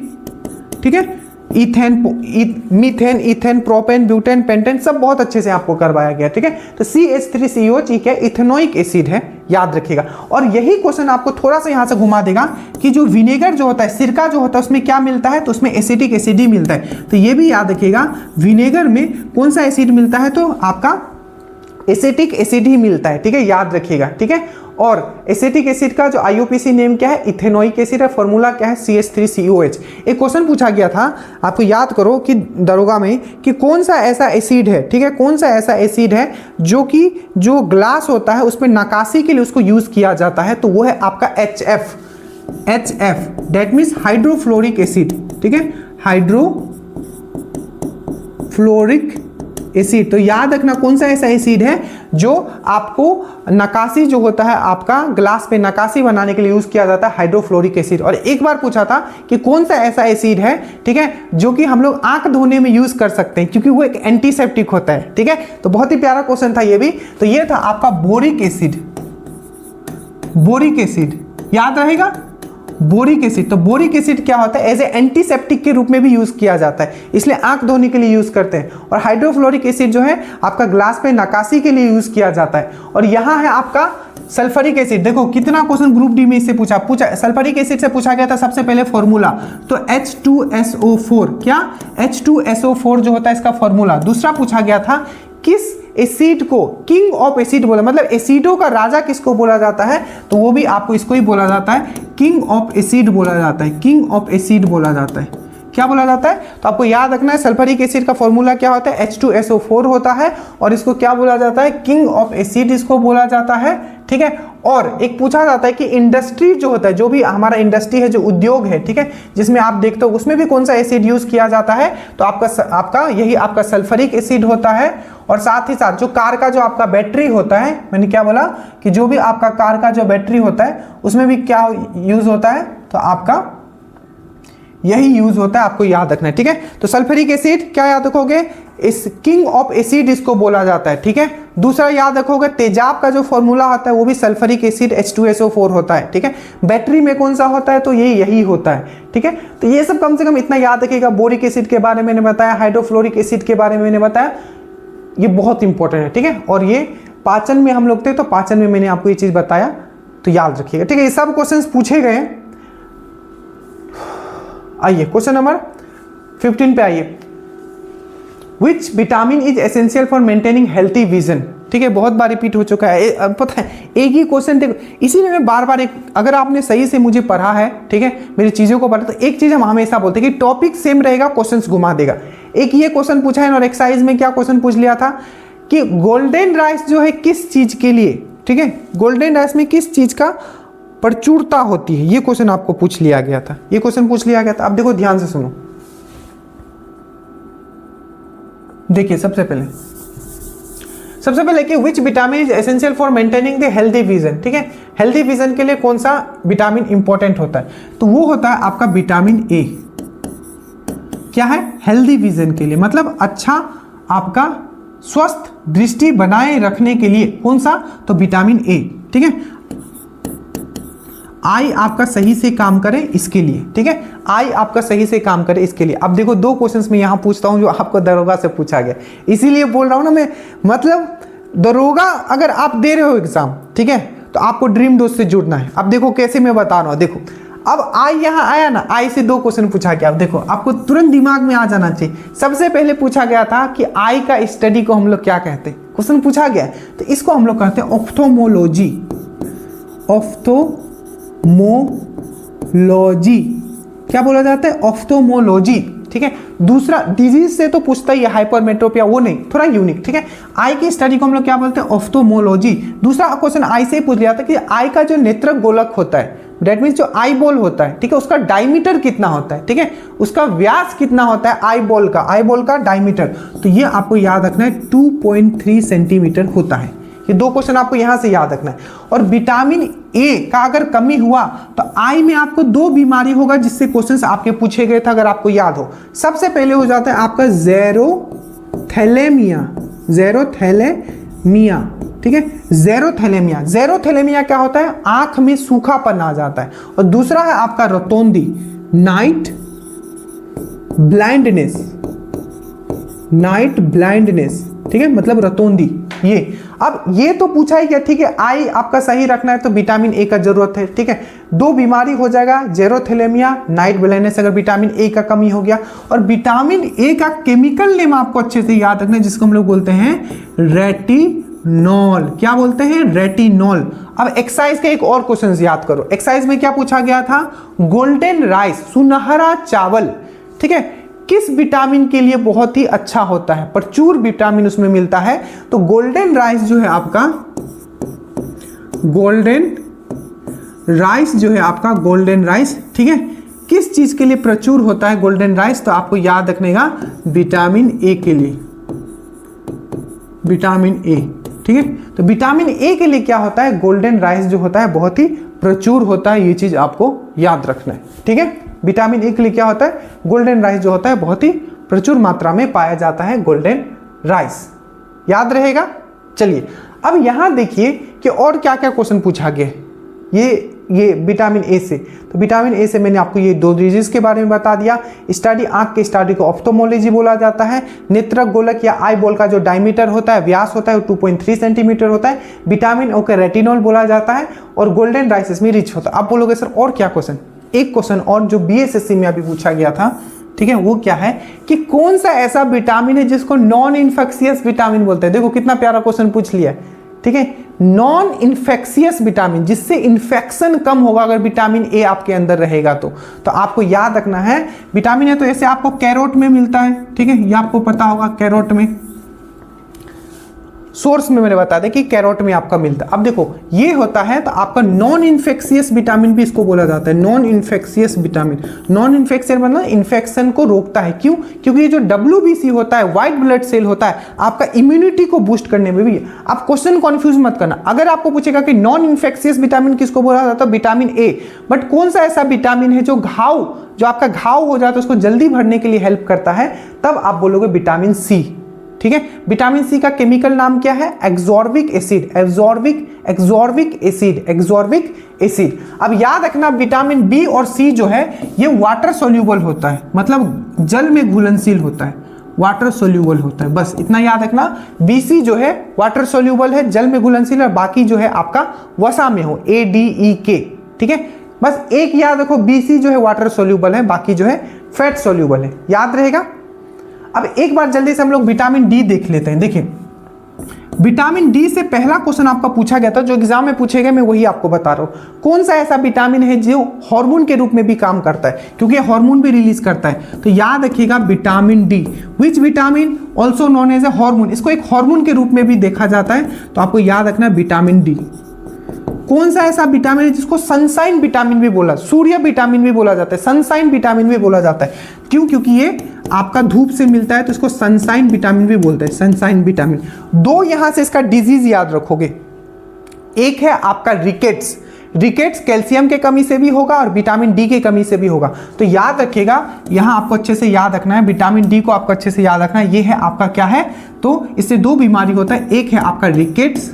ठीक है, methane, ethane, propane, butane, pentane सब बहुत अच्छे से आपको करवाया गया। ठीक है, तो CH3COOH क्या इथेनोइक एसिड है, याद रखिएगा। और यही क्वेश्चन आपको थोड़ा सा यहां से घुमा देगा कि जो विनेगर जो होता है, सिरका जो होता है, उसमें क्या मिलता है, तो उसमें एसिटिक एसिड ही मिलता है। तो ये भी याद रखिएगा, विनेगर में कौन सा एसिड मिलता है, तो आपका एसिटिक एसिड ही मिलता है। ठीक है, याद रखिएगा। ठीक है, और एसिटिक एसिड का जो IUPAC नेम क्या है, इथेनोइक एसिड है, फॉर्मूला क्या है, CH3COOH। एक क्वेश्चन पूछा गया था, आपको याद करो कि दरोगा में, कि कौन सा ऐसा एसिड है, ठीक है, कौन सा ऐसा एसिड है जो कि जो ग्लास होता है उसमें नकाशी के लिए उसको यूज किया जाता है, तो वो है आपका HF, that means hydrofluoric acid. ठीक है, हाइड्रोफ्लोरिक एसिड। तो याद रखना कौन सा ऐसा एसिड है जो आपको नकाशी जो होता है आपका ग्लास पे नकाशी बनाने के लिए यूज किया जाता है, हाइड्रोफ्लोरिक एसिड। और एक बार पूछा था कि कौन सा ऐसा एसिड है, ठीक है, जो कि हम लोग आंख धोने में यूज कर सकते हैं, क्योंकि वो एक एंटीसेप्टिक होता है। ठीक है, तो बहुत ही प्यारा क्वेश्चन था ये भी। तो ये था आपका बोरिक एसिड, बोरिक एसिड याद रहेगा, बोरिक एसिड। तो बोरिक एसिड क्या होता है, एज ए एंटीसेप्टिक के रूप में भी यूज किया जाता है, इसलिए आंख धोने के लिए यूज करते हैं। और हाइड्रोफ्लोरिक एसिड जो है आपका ग्लास पे नकाशी के लिए यूज किया जाता है। और यहां है आपका सल्फरिक एसिड। देखो कितना क्वेश्चन ग्रुप डी में इससे पूछा सल्फरिक एसिड से पूछा गया था सबसे पहले फॉर्मूला, तो H2SO4, क्या H2SO4 जो होता है इसका फॉर्मूला। दूसरा पूछा गया था किस एसिड को किंग ऑफ एसिड बोला, मतलब एसिडों का राजा किसको बोला जाता है, तो वो भी आपको इसको ही बोला जाता है, किंग ऑफ एसिड बोला जाता है, किंग ऑफ एसिड बोला जाता है। क्या बोला जाता है, तो आपको याद रखना है सल्फरिक एसिड का फॉर्मूला क्या होता है, H2SO4 होता है, और इसको क्या बोला जाता है, किंग ऑफ एसिड इसको बोला जाता है। ठीक है, और एक पूछा जाता है कि इंडस्ट्री जो होता है, जो भी हमारा इंडस्ट्री है, जो उद्योग है, ठीक है, जिसमें आप देखते हो उसमें भी कौन सा एसिड यूज किया जाता है, तो आपका यही आपका सल्फरिक एसिड होता है। और साथ ही साथ जो कार का जो आपका बैटरी होता है, मैंने क्या बोला कि जो भी आपका कार का जो बैटरी होता है उसमें भी क्या यूज होता है, तो आपका यही यूज होता है, आपको याद रखना है। ठीक है, तो सल्फरिक एसिड क्या याद रखोगे, इस किंग ऑफ एसिड इसको बोला जाता है। ठीक है, दूसरा याद रखोगे तेजाब का जो फॉर्मूला होता है वो भी सल्फरिक एसिड H2SO4 होता है। ठीक है, बैटरी में कौन सा होता है, तो ये यही होता है। ठीक है, तो ये सब कम से कम इतना याद रखिएगा। बोरिक एसिड के बारे में मैंने बताया, हाइड्रोफ्लोरिक एसिड के बारे में मैंने बताया, ये बहुत इंपॉर्टेंट है। ठीक है, और ये पाचन में हम लोग थे, तो पाचन में मैंने आपको ये चीज बताया, तो याद रखिएगा। ठीक है, ये सब क्वेश्चन पूछे गए। आइए क्वेश्चन नंबर 15 पे आइए, which vitamin is essential for maintaining healthy vision. ठीक है, बहुत बार रिपीट हो चुका है, पता है एक ही क्वेश्चन, देखो इसीलिए मैं बार बार अगर आपने सही से मुझे पढ़ा है, ठीक है, मेरी चीजों को पढ़ा, तो एक चीज हम हमेशा बोलते हैं कि टॉपिक सेम रहेगा, क्वेश्चंस घुमा देगा। एक ये क्वेश्चन पूछा है, और एक्सरसाइज में क्या क्वेश्चन पूछ लिया था कि गोल्डन राइस जो है किस चीज के लिए, ठीक है, गोल्डन राइस में किस चीज का प्रचुरता होती है, ये क्वेश्चन आपको पूछ लिया गया था, ये क्वेश्चन पूछ लिया गया था। अब देखो ध्यान से सुनो, देखिए सबसे पहले कि which vitamin is essential for maintaining the healthy vision. ठीक है, हेल्दी विजन के लिए कौन सा विटामिन इंपॉर्टेंट होता है, तो वो होता है आपका विटामिन ए। क्या है, हेल्दी विजन के लिए, मतलब अच्छा आपका स्वस्थ दृष्टि बनाए रखने के लिए। कौन सा? तो विटामिन ए। ठीक है, आई आपका सही से काम करे इसके लिए। ठीक है, आई आपका सही से काम करे इसके लिए। अब देखो 2 क्वेश्चंस में यहां पूछता हूं जो आपको दरोगा से पूछा गया, इसीलिए बोल रहा हूं ना मैं, मतलब दरोगा अगर आप दे रहे हो एग्जाम, ठीक है, तो आपको ड्रीम डोज से जुड़ना है। अब देखो कैसे मैं बता रहा हूं, देखो अब आई यहां आया ना, आई से 2 क्वेश्चन पूछा गया। अब देखो आपको तुरंत दिमाग में आ जाना चाहिए। सबसे पहले पूछा गया था कि आई का स्टडी को हम लोग क्या कहते हैं, क्वेश्चन पूछा गया, तो इसको हम लोग कहते हैं ऑप्थोमोलॉजी। ऑप्थोमोलॉजी क्या बोला जाता है? ऑप्थोमोलॉजी। ठीक है, दूसरा डिजीज से तो पूछता ही है, हाइपरमेट्रोपिया, वो नहीं, थोड़ा यूनिक। ठीक है, आई की स्टडी को हम लोग क्या बोलते हैं? ऑप्थोमोलॉजी। दूसरा क्वेश्चन आई से ही पूछ लिया था कि आई का जो नेत्र गोलक होता है, दैट मीन्स जो आई बॉल होता है, ठीक है, उसका डायमीटर कितना होता है, ठीक है, उसका व्यास कितना होता है आई बॉल का डायमीटर, तो ये आपको याद रखना है 2.3 सेंटीमीटर होता है। ये 2 क्वेश्चन आपको यहां से याद रखना है। और विटामिन ए का अगर कमी हुआ तो आई में आपको 2 बीमारी होगा जिससे क्वेश्चंस आपके पूछे गए थे, अगर आपको याद हो। सबसे पहले हो जाता है आपका ज़ेरोथैलेमिया। ठीक है, ज़ेरोथैलेमिया क्या होता है? आंख में सूखापन आ जाता है। और दूसरा है आपका रतौंधी, नाइट ब्लाइंडनेस। ठीक है, मतलब रतौंधी। ये अब ये तो पूछा ही क्या, ठीक है, आई आपका सही रखना है तो विटामिन ए का जरूरत है। ठीक है, 2 बीमारी हो जाएगा, ज़ेरोथैलेमिया, नाइट ब्लाइंडनेस, अगर विटामिन ए का कमी हो गया। और विटामिन ए का केमिकल नेम आपको अच्छे से याद रखना है, जिसको हम लोग बोलते हैं रेटिनॉल। क्या बोलते हैं? रेटिनॉल। अब एक्सरसाइज का एक और क्वेश्चन याद करो। एक्सरसाइज में क्या पूछा गया था? गोल्डन राइस, सुनहरा चावल, ठीक है, किस विटामिन के लिए बहुत ही अच्छा होता है? प्रचुर विटामिन उसमें मिलता है। तो गोल्डन राइस जो है आपका, गोल्डन राइस, ठीक है, किस चीज के लिए प्रचुर होता है गोल्डन राइस? तो आपको याद रखने का विटामिन ए के लिए, विटामिन ए। ठीक है, तो विटामिन ए के लिए क्या होता है? गोल्डन राइस जो होता है बहुत ही प्रचुर होता है, ये चीज आपको याद रखना है। ठीक है, विटामिन ए के लिए क्या होता है? गोल्डन राइस जो होता है बहुत ही प्रचुर मात्रा में पाया जाता है, गोल्डन राइस। याद रहेगा। चलिए अब यहां देखिए कि और क्या क्या क्वेश्चन पूछा गया ये विटामिन ए से। तो विटामिन ए से मैंने आपको ये 2 डिजीज के बारे में बता दिया। स्टडी, आंख के स्टडी को ऑप्थोमोलॉजी बोला जाता है। नेत्र गोलक या आई बॉल का जो डायमीटर होता है, व्यास होता है, वो 2.3 सेंटीमीटर होता है। विटामिन ओ का रेटिनॉल बोला जाता है। और गोल्डन राइस इसमें रिच होता है। आप बोलोगे सर और क्या क्वेश्चन? एक क्वेश्चन और जो बीएसएससी में अभी पूछा गया था, ठीक है, वो क्या है कि कौन सा ऐसा विटामिन है जिसको नॉन इन्फेक्शियस विटामिन बोलते हैं? देखो कितना प्यारा क्वेश्चन पूछ लिया है। ठीक है, नॉन इन्फेक्शियस विटामिन, जिससे इन्फेक्शन कम होगा अगर विटामिन ए आपके अंदर रहेगा तो आपको याद रखना है विटामिन ए। तो ऐसे आपको कैरोट में मिलता है। ठीक है, ये आपको पता होगा, कैरोट में, सोर्स में मैंने बता दिया कि कैरोट में आपका मिलता है। अब देखो ये होता है तो आपका नॉन इन्फेक्शियस विटामिन भी इसको बोला जाता है, non infectious vitamin. Non infectious मतलब इन्फेक्शन को रोकता है। क्यों? क्योंकि ये जो WBC होता है, व्हाइट ब्लड सेल होता है, आपका इम्यूनिटी को बूस्ट करने में भी। आप क्वेश्चन कंफ्यूज मत करना। अगर आपको पूछेगा कि नॉन इन्फेक्शियस विटामिन किसको बोला जाता है, विटामिन ए। बट कौन सा ऐसा विटामिन है जो आपका घाव हो जाता है उसको जल्दी भरने के लिए हेल्प करता है? तब आप बोलोगे विटामिन सी। ठीक है, विटामिन सी का केमिकल नाम क्या है? एग्जॉर्बिक एसिड। अब याद रखना विटामिन बी और सी जो है ये वाटर सोल्यूबल होता है, मतलब जल में घुलनशील होता है, वाटर सोल्यूबल होता है। बस इतना याद रखना। BC जो है वाटर सोल्यूबल है, जल में घुलनशील, और बाकी जो है आपका वसा में हो, ADEK। ठीक है, बस एक याद रखो, BC जो है वाटर सोल्यूबल है, बाकी जो है फैट सोल्यूबल है। याद रहेगा। अब एक बार जल्दी से हम लोग विटामिन डी देख लेते हैं। देखिए विटामिन डी से पहला क्वेश्चन आपका पूछा गया था, जो एग्जाम में पूछे गए, मैं वही आपको बता रहा हूं। कौन सा ऐसा विटामिन है जो हार्मोन के रूप में भी काम करता है? क्योंकि हार्मोन भी रिलीज करता है। तो याद रखिएगा vitamin D, which vitamin also known as a hormone, इसको एक हार्मोन के रूप में भी देखा जाता है। तो आपको याद रखना है विटामिन डी। कौन सा ऐसा विटामिन है जिसको सनसाइन विटामिन भी बोला, सूर्य विटामिन भी बोला जाता है, सनसाइन विटामिन भी बोला जाता है? क्यों? क्योंकि ये आपका धूप से मिलता है तो इसको सनसाइन विटामिन भी बोलते हैं, सनसाइन विटामिन। 2 यहां से इसका डिजीज याद रखोगे। एक है आपका रिकेट्स। रिकेट्स कैल्शियम के कमी से भी होगा और विटामिन डी की कमी से भी होगा। तो याद रखिएगा, यहाँ आपको अच्छे से याद रखना है, विटामिन डी को आपको अच्छे से याद रखना है। ये है आपका क्या है, तो इससे दो बीमारी होता है, एक है आपका रिकेट्स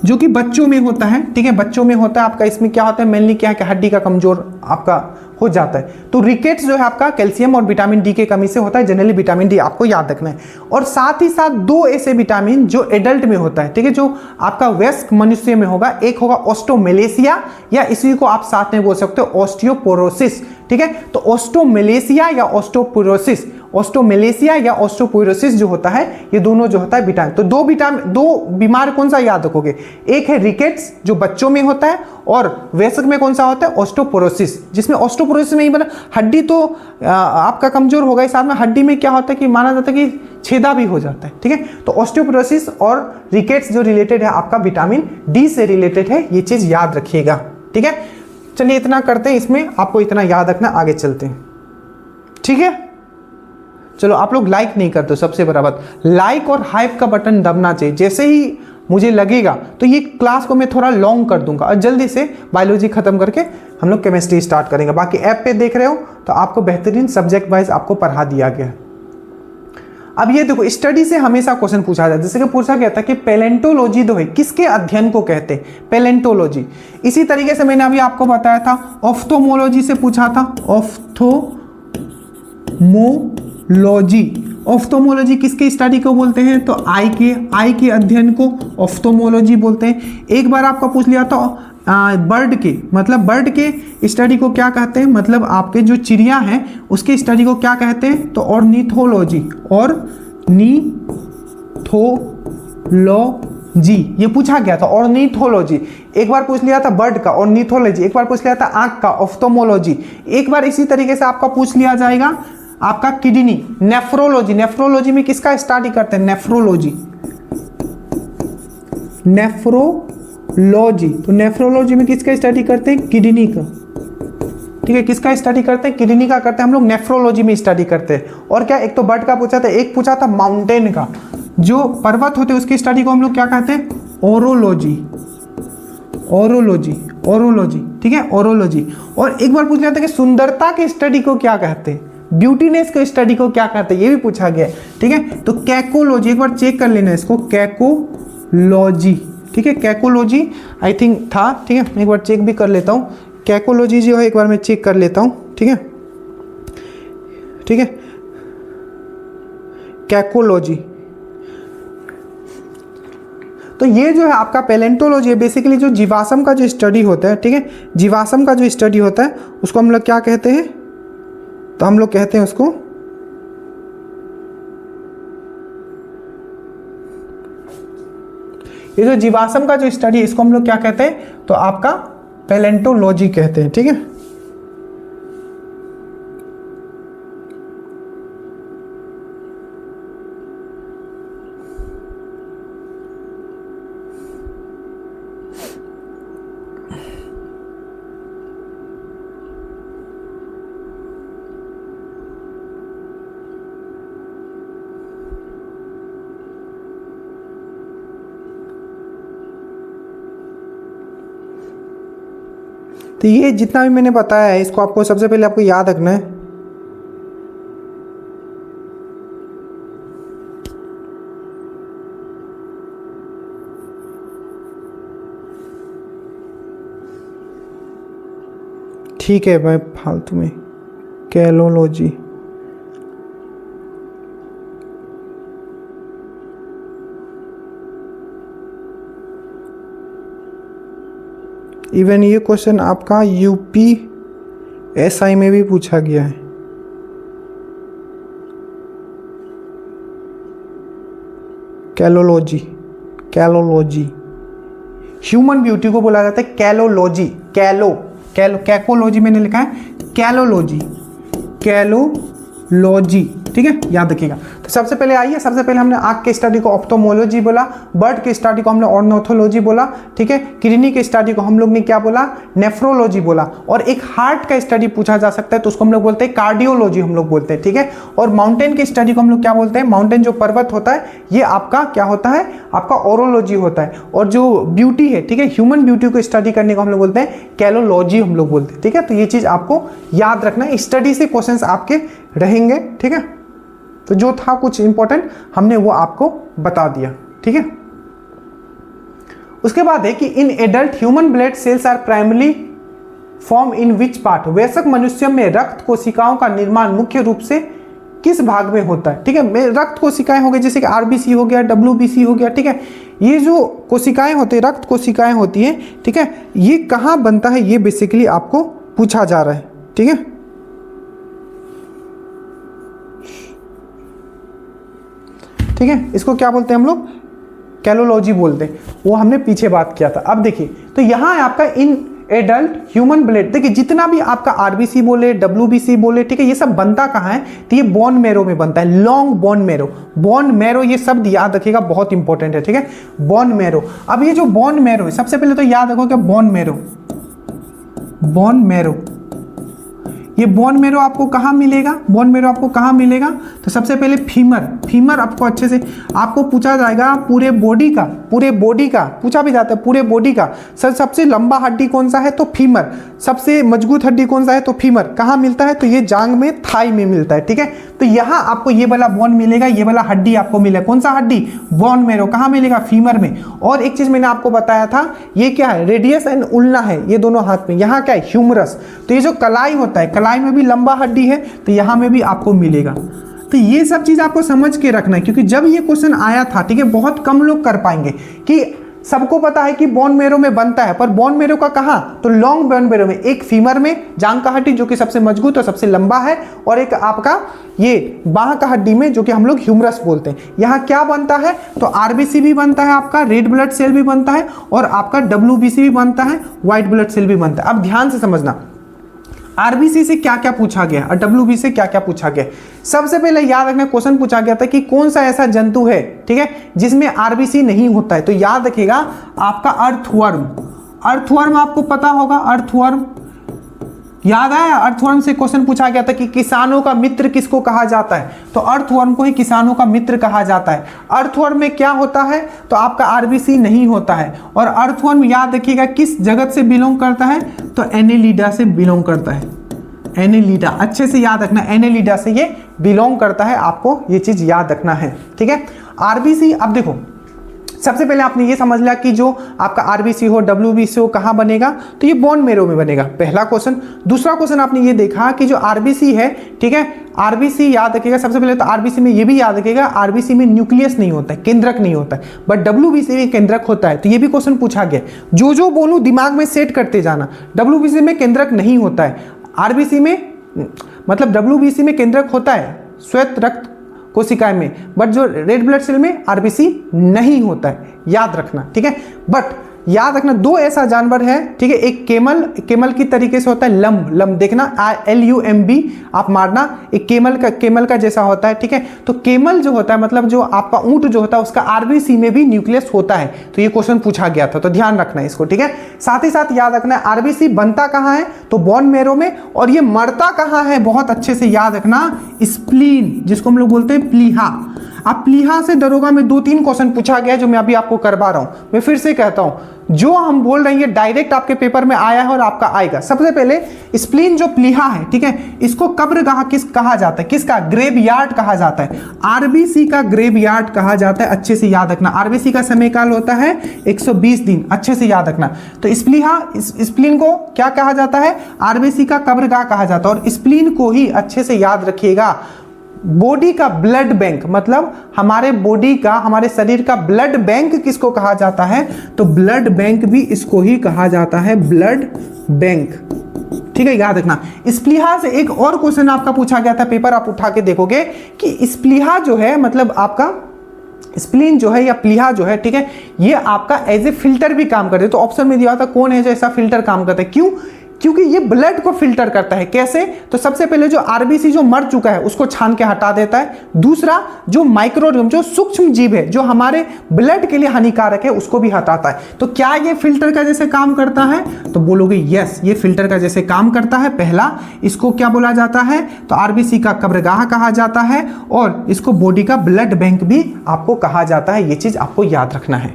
जो कि बच्चों में होता है, ठीक है, बच्चों में होता है आपका। इसमें क्या होता है, मेनली क्या है कि हड्डी का कमजोर आपका हो जाता है। तो रिकेट्स जो है आपका कैल्शियम और विटामिन डी की कमी से होता है, जनरली विटामिन डी आपको याद रखना है। और साथ ही साथ दो ऐसे विटामिन जो एडल्ट में होता है, ठीक है, जो आपका वयस्क मनुष्य में होगा, एक होगा ऑस्टोमेलेसिया या इसी को आप साथ में बोल सकते हो ऑस्टियोपोरोसिस, ठीक है। तो ऑस्टोमेलेसिया या ऑस्टोपोरोसिस, ऑस्टोमेलेसिया या ऑस्टोपोरोसिस जो होता है, ये दोनों जो होता है विटामिन। तो दो बीमार कौन सा याद रखोगे, एक है रिकेट्स जो बच्चों में होता है और वयस्क में कौन सा होता है, ऑस्टोपोरोसिस, जिसमें ऑस्टोपोरोसिस में ही बना हड्डी तो आपका कमजोर होगा ही, साथ में हड्डी में क्या होता है कि माना जाता है कि छेदा भी हो जाता है, ठीक है। तो ऑस्टियोपोरोसिस और रिकेट्स जो रिलेटेड है आपका विटामिन डी से रिलेटेड है, ये चीज याद रखिएगा, ठीक है। चलिए इतना करते हैं, इसमें आपको इतना याद रखना, आगे चलते हैं, ठीक है। चलो आप लोग लाइक नहीं करते, सबसे बड़ा बात, लाइक और हाइप का बटन दबना चाहिए। जैसे ही मुझे लगेगा तो ये क्लास को मैं थोड़ा लॉन्ग कर दूंगा और जल्दी से बायोलॉजी खत्म करके हम लोग केमिस्ट्री स्टार्ट करेंगे। बाकी ऐप पे देख रहे हो तो आपको बेहतरीन सब्जेक्ट वाइज आपको पढ़ा दिया गया। अब ये देखो, स्टडी से हमेशा क्वेश्चन पूछा जाता है, जैसे कि पूछा गया था कि पैलेंटोलॉजी जो है किसके अध्ययन को कहते हैं, पैलेंटोलॉजी। इसी तरीके से मैंने अभी आपको बताया था ऑफ्थोमोलॉजी से पूछा था, ऑफ्थोमोलॉजी। ऑफ्थोमोलॉजी किसके स्टडी को बोलते हैं, तो आई के अध्ययन को ऑफ्थोमोलॉजी बोलते हैं। एक बार आपका पूछ लिया था बर्ड के, मतलब बर्ड के स्टडी को क्या कहते हैं, मतलब आपके जो चिड़िया हैं उसके स्टडी को क्या कहते हैं, तो ऑर्निथोलॉजी, ऑर्निथोलॉजी ये पूछा गया था, ऑर्निथोलॉजी। एक बार पूछ लिया था बर्ड का, ऑर्निथोलॉजी। एक बार पूछ लिया था आंख का, ऑफ्थोमोलॉजी। एक बार इसी तरीके से आपका पूछ लिया जाएगा आपका किडनी, नेफ्रोलॉजी। नेफ्रोलॉजी में किसका स्टडी करते हैं, नेफ्रोलॉजी, नेफ्रोलॉजी। तो नेफ्रोलॉजी में किसका स्टडी करते हैं, किडनी का, ठीक है। किसका स्टडी करते हैं, किडनी का करते हैं हम लोग, नेफ्रोलॉजी में स्टडी करते हैं। और क्या, एक तो बर्ड का पूछा था, एक पूछा था माउंटेन का, जो पर्वत होते हैं उसकी स्टडी को हम लोग क्या कहते हैं, ओरोलॉजी, ओरोलॉजी, ओरोलॉजी, ठीक है, ओरोलॉजी। और एक बार पूछ लिया था कि सुंदरता के स्टडी को क्या कहते हैं, ब्यूटीनेस के स्टडी को क्या कहते हैं, ये भी पूछा गया, ठीक है। तो कैकोलॉजी, एक बार चेक कर लेना इसको, कैकोलॉजी, ठीक है, कैकोलॉजी आई थिंक था, ठीक है। मैं एक बार चेक भी कर लेता हूँ, कैकोलॉजी जो है एक बार मैं चेक कर लेता हूँ, ठीक है, ठीक है, कैकोलॉजी। तो ये जो है आपका पैलेंटोलॉजी है, बेसिकली जो जीवाश्म का जो स्टडी होता है, ठीक है, जीवाश्म का जो स्टडी होता है उसको हम लोग क्या कहते हैं, तो हम लोग कहते हैं उसको ये जो जीवाश्म का जो स्टडी है इसको हम लोग क्या कहते हैं, तो आपका पैलेंटोलॉजी कहते हैं, ठीक है। तो ये जितना भी मैंने बताया है इसको आपको सबसे पहले आपको याद रखना है। ठीक है भाई, फालतू में कैलोलॉजी, इवन ये क्वेश्चन आपका यूपीएसआई में भी पूछा गया है। कैलोलॉजी, कैलोलॉजी, ह्यूमन ब्यूटी को बोला जाता है कैलोलॉजी, कैलोलॉजी मैंने लिखा है कैलोलॉजी, कैलोलॉजी, ठीक है, याद रखिएगा। तो सबसे पहले आइए, सबसे पहले हमने आँख के स्टडी को ऑप्थोमोलॉजी बोला, बर्ड के स्टडी को हमने ऑर्निथोलॉजी बोला, ठीक है, किडनी के स्टडी को हम लोग ने क्या बोला, नेफ्रोलॉजी बोला, और एक हार्ट का स्टडी पूछा जा सकता है तो उसको हम लोग बोलते हैं कार्डियोलॉजी हम लोग बोलते हैं, ठीक है। और माउंटेन के स्टडी को हम लोग क्या बोलते हैं, माउंटेन जो पर्वत होता है ये आपका क्या होता है, आपका ओरोलॉजी होता है। और जो ब्यूटी है, ठीक है, ह्यूमन ब्यूटी को स्टडी करने को हम लोग बोलते हैं कैलोलॉजी हम लोग बोलते हैं, ठीक है। तो ये चीज आपको याद रखना है, स्टडी से क्वेश्चंस आपके रहेंगे, ठीक है। तो जो था कुछ इंपॉर्टेंट हमने वो आपको बता दिया, ठीक है। उसके बाद है कि in adult human blood cells are primary form in which part, वयस्क मनुष्य में रक्त कोशिकाओं का निर्माण मुख्य रूप से किस भाग में होता है, ठीक है। रक्त कोशिकाएं हो गई जैसे कि आरबीसी हो गया, डब्ल्यूबीसी हो गया, ठीक है। ये जो कोशिकाएं होती है, रक्त कोशिकाएं होती हैं, ठीक है, ये कहाँ बनता है ये बेसिकली आपको पूछा जा रहा है, ठीक है। ठीक है, इसको क्या बोलते हैं हम लोग, कैलोलॉजी बोलते हैं, वो हमने पीछे बात किया था। अब देखिए, तो यहाँ है आपका इन एडल्ट ह्यूमन ब्लड, देखिए जितना भी आपका आरबीसी बोले, डब्ल्यूबीसी बोले, ठीक है, ये सब बनता कहाँ है, तो ये बोन मैरो में बनता है, long bone marrow, bone marrow, ये शब्द याद रखिएगा, बहुत इंपॉर्टेंट है, ठीक है, बोन मैरो। अब ये जो बोन मैरो है, सबसे पहले तो याद रखो क्या, बोन मैरो, बोन मैरो, ये बोन मैरो आपको कहाँ मिलेगा, बोन मैरो आपको कहाँ मिलेगा, तो सबसे पहले फीमर, फीमर आपको अच्छे से आपको पूछा जाएगा, पूरे बॉडी का, पूरे बॉडी का पूछा भी जाता है, पूरे बॉडी का सबसे लंबा हड्डी कौन सा है, तो फीमर, सबसे मजबूत हड्डी कौन सा है, तो फीमर, कहाँ मिलता है, तो ये जांग में, थाई में मिलता है, ठीक है। तो यहाँ आपको ये वाला बोन मिलेगा, ये वाला हड्डी आपको मिलेगा, कौन सा हड्डी, बोन मैरो, कहाँ मिलेगा, फीमर में। और एक चीज मैंने आपको बताया था, ये क्या है, रेडियस एंड उल्ना है, ये दोनों हाथ में, यहाँ क्या है, ह्यूमरस, तो ये जो कलाई होता है, कलाई में भी लंबा हड्डी है, तो यहाँ में भी आपको मिलेगा। तो ये सब चीज आपको समझ के रखना है, क्योंकि जब ये क्वेश्चन आया था, ठीक है, बहुत कम लोग कर पाएंगे, कि सबको पता है कि बोन मैरो में बनता है, पर बोन मैरो का कहाँ, तो लॉन्ग बोन मैरो में, एक फीमर में जांग का हड्डी जो कि सबसे मजबूत और सबसे लंबा है, और एक आपका ये बाह का हड्डी में जो कि हम लोग ह्यूमरस बोलते हैं। यहाँ क्या बनता है, तो आरबीसी भी बनता है, आपका रेड ब्लड सेल भी बनता है, और आपका डब्ल्यूबीसी भी बनता है, व्हाइट ब्लड सेल भी बनता है। अब ध्यान से समझना, आरबीसी से क्या क्या पूछा गया और डब्ल्यूबीसी से क्या क्या पूछा गया। सबसे पहले याद रखना, क्वेश्चन पूछा गया था कि कौन सा ऐसा जंतु है, ठीक है, जिसमें आरबीसी नहीं होता है, तो याद रखिएगा आपका अर्थवर्म, अर्थवर्म आपको पता होगा, अर्थवर्म याद आया, अर्थवर्म से क्वेश्चन पूछा गया था कि किसानों का मित्र किसको कहा जाता है, तो अर्थवर्म को ही किसानों का मित्र कहा जाता है। अर्थवर्म में क्या होता है, तो आपका आरबीसी नहीं होता है, और अर्थवर्म याद रखिएगा किस जगत से बिलोंग करता है, तो एनेलिडा से बिलोंग करता है, एनेलिडा, अच्छे से याद रखना, एनेलिडा से ये बिलोंग करता है, आपको ये चीज याद रखना है, ठीक है। आरबीसी, अब देखो सबसे पहले आपने ये समझ लिया कि जो आपका आरबीसी हो, डब्ल्यूबीसी हो, कहाँ बनेगा, तो ये बोन मैरो में बनेगा, पहला क्वेश्चन। दूसरा क्वेश्चन आपने ये देखा कि जो आरबीसी है, ठीक है, आरबीसी याद रखिएगा, सबसे पहले तो आरबीसी में ये भी याद रखिएगा, आरबीसी में न्यूक्लियस नहीं होता है, केंद्रक नहीं होता है, बट डब्ल्यूबीसी में केंद्रक होता है। तो ये भी क्वेश्चन पूछा गया, जो बोलूं दिमाग में सेट करते जाना, डब्ल्यूबीसी में केंद्रक नहीं होता है, आरबीसी में मतलब डब्ल्यूबीसी में केंद्रक होता है, श्वेत रक्त कोशिकाएं में, बट जो रेड ब्लड सेल में आरबीसी नहीं होता है, याद रखना, ठीक है। बट याद रखना, दो ऐसा जानवर है, ठीक है, एक केमल, केमल की तरीके से होता है, लंब, लंब देखना, LUMB आप मारना, एक केमल का जैसा होता है, ठीक है। तो केमल जो होता है, मतलब जो आपका ऊंट जो होता है, उसका आरबीसी में भी न्यूक्लियस होता है, तो ये क्वेश्चन पूछा गया था, तो ध्यान रखना है इसको, ठीक है। साथ ही साथ याद रखना है आरबीसी बनता कहाँ है, तो बोन मैरो में, और ये मरता कहाँ है, बहुत अच्छे से याद रखना, स्प्लीन, जिसको हम लोग बोलते हैं प्लीहा। अब प्लीहा से दरोगा में 2-3 क्वेश्चन पूछा गया जो मैं अभी आपको करवा रहा हूं। मैं फिर से कहता हूं, जो हम बोल रहे हैं ये डायरेक्ट आपके पेपर में आया है और आपका आएगा। सबसे पहले स्प्लीन जो प्लीहा है, ठीक है, इसको कब्रगाह किस कहा जाता है, किसका, ग्रेवयार्ड कहा जाता है, आरबीसी का ग्रेवयार्ड कहा जाता है, अच्छे से याद रखना। आरबीसी का समय काल होता है 120 दिन, अच्छे से याद रखना। तो स्प्लीन को क्या कहा जाता है, आरबीसी का कब्रगाह कहा जाता है, और स्प्लीन को ही अच्छे से याद रखिएगा बॉडी का ब्लड बैंक, मतलब हमारे बॉडी का, हमारे शरीर का ब्लड बैंक किसको कहा जाता है, तो ब्लड बैंक भी इसको ही कहा जाता है, ब्लड बैंक, ठीक है, याद रखना। स्प्लीहा से एक और क्वेश्चन आपका पूछा गया था, पेपर आप उठा के देखोगे कि स्प्लीहा जो है, मतलब आपका स्प्लीन जो है या प्लीहा जो है, ठीक है, ये आपका एज ए फिल्टर भी काम करते हैं। तो ऑप्शन में दिया था कौन है जो ऐसा फिल्टर काम करता है, क्यों, क्योंकि ये ब्लड को फिल्टर करता है। कैसे? तो सबसे पहले जो आरबीसी जो मर चुका है उसको छान के हटा देता है। दूसरा, जो माइक्रोऑर्गेनिज्म जो सूक्ष्म जीव है जो हमारे ब्लड के लिए हानिकारक है उसको भी हटाता है। तो क्या ये फिल्टर का जैसे काम करता है? तो बोलोगे यस, ये फिल्टर का जैसे काम करता है। पहला, इसको क्या बोला जाता है? तो आरबीसी का कब्रगाह कहा जाता है और इसको बॉडी का ब्लड बैंक भी आपको कहा जाता है। ये चीज आपको याद रखना है,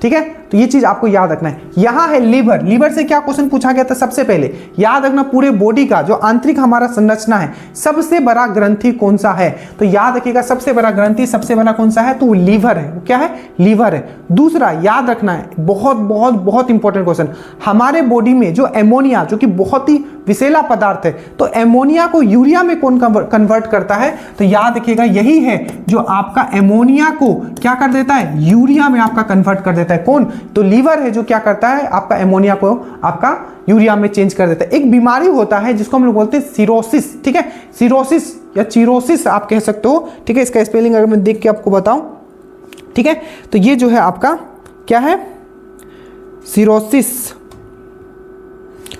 ठीक है? तो ये चीज आपको याद रखना है। यहां है लीवर। लीवर से क्या क्वेश्चन पूछा गया था? सबसे पहले याद रखना, पूरे बॉडी का जो आंतरिक हमारा संरचना है, सबसे बड़ा ग्रंथि कौन सा है? तो याद रखिएगा, सबसे बड़ा ग्रंथि सबसे बड़ा कौन सा है? तो वो लीवर है। क्या है? लीवर है। दूसरा याद रखना है, बहुत बहुत बहुत इंपॉर्टेंट क्वेश्चन, हमारे बॉडी में जो एमोनिया, जो कि बहुत ही विषैला पदार्थ है, तो एमोनिया को यूरिया में कौन कन्वर्ट करता है? तो याद रखिएगा, यही है जो आपका एमोनिया को क्या कर देता है? यूरिया में आपका कन्वर्ट कर देता है। कौन? तो लीवर है जो क्या करता है? आपका एमोनिया को आपका यूरिया में चेंज कर देता है। एक बीमारी होता है जिसको हम लोग बोलते हैं सिरोसिस, ठीक है? सिरोसिस या चिरोसिस आप कह सकते हो, ठीक है? इसका स्पेलिंग अगर मैं देख के आपको बताऊं, ठीक है? तो ये जो है आपका क्या है? सिरोसिस,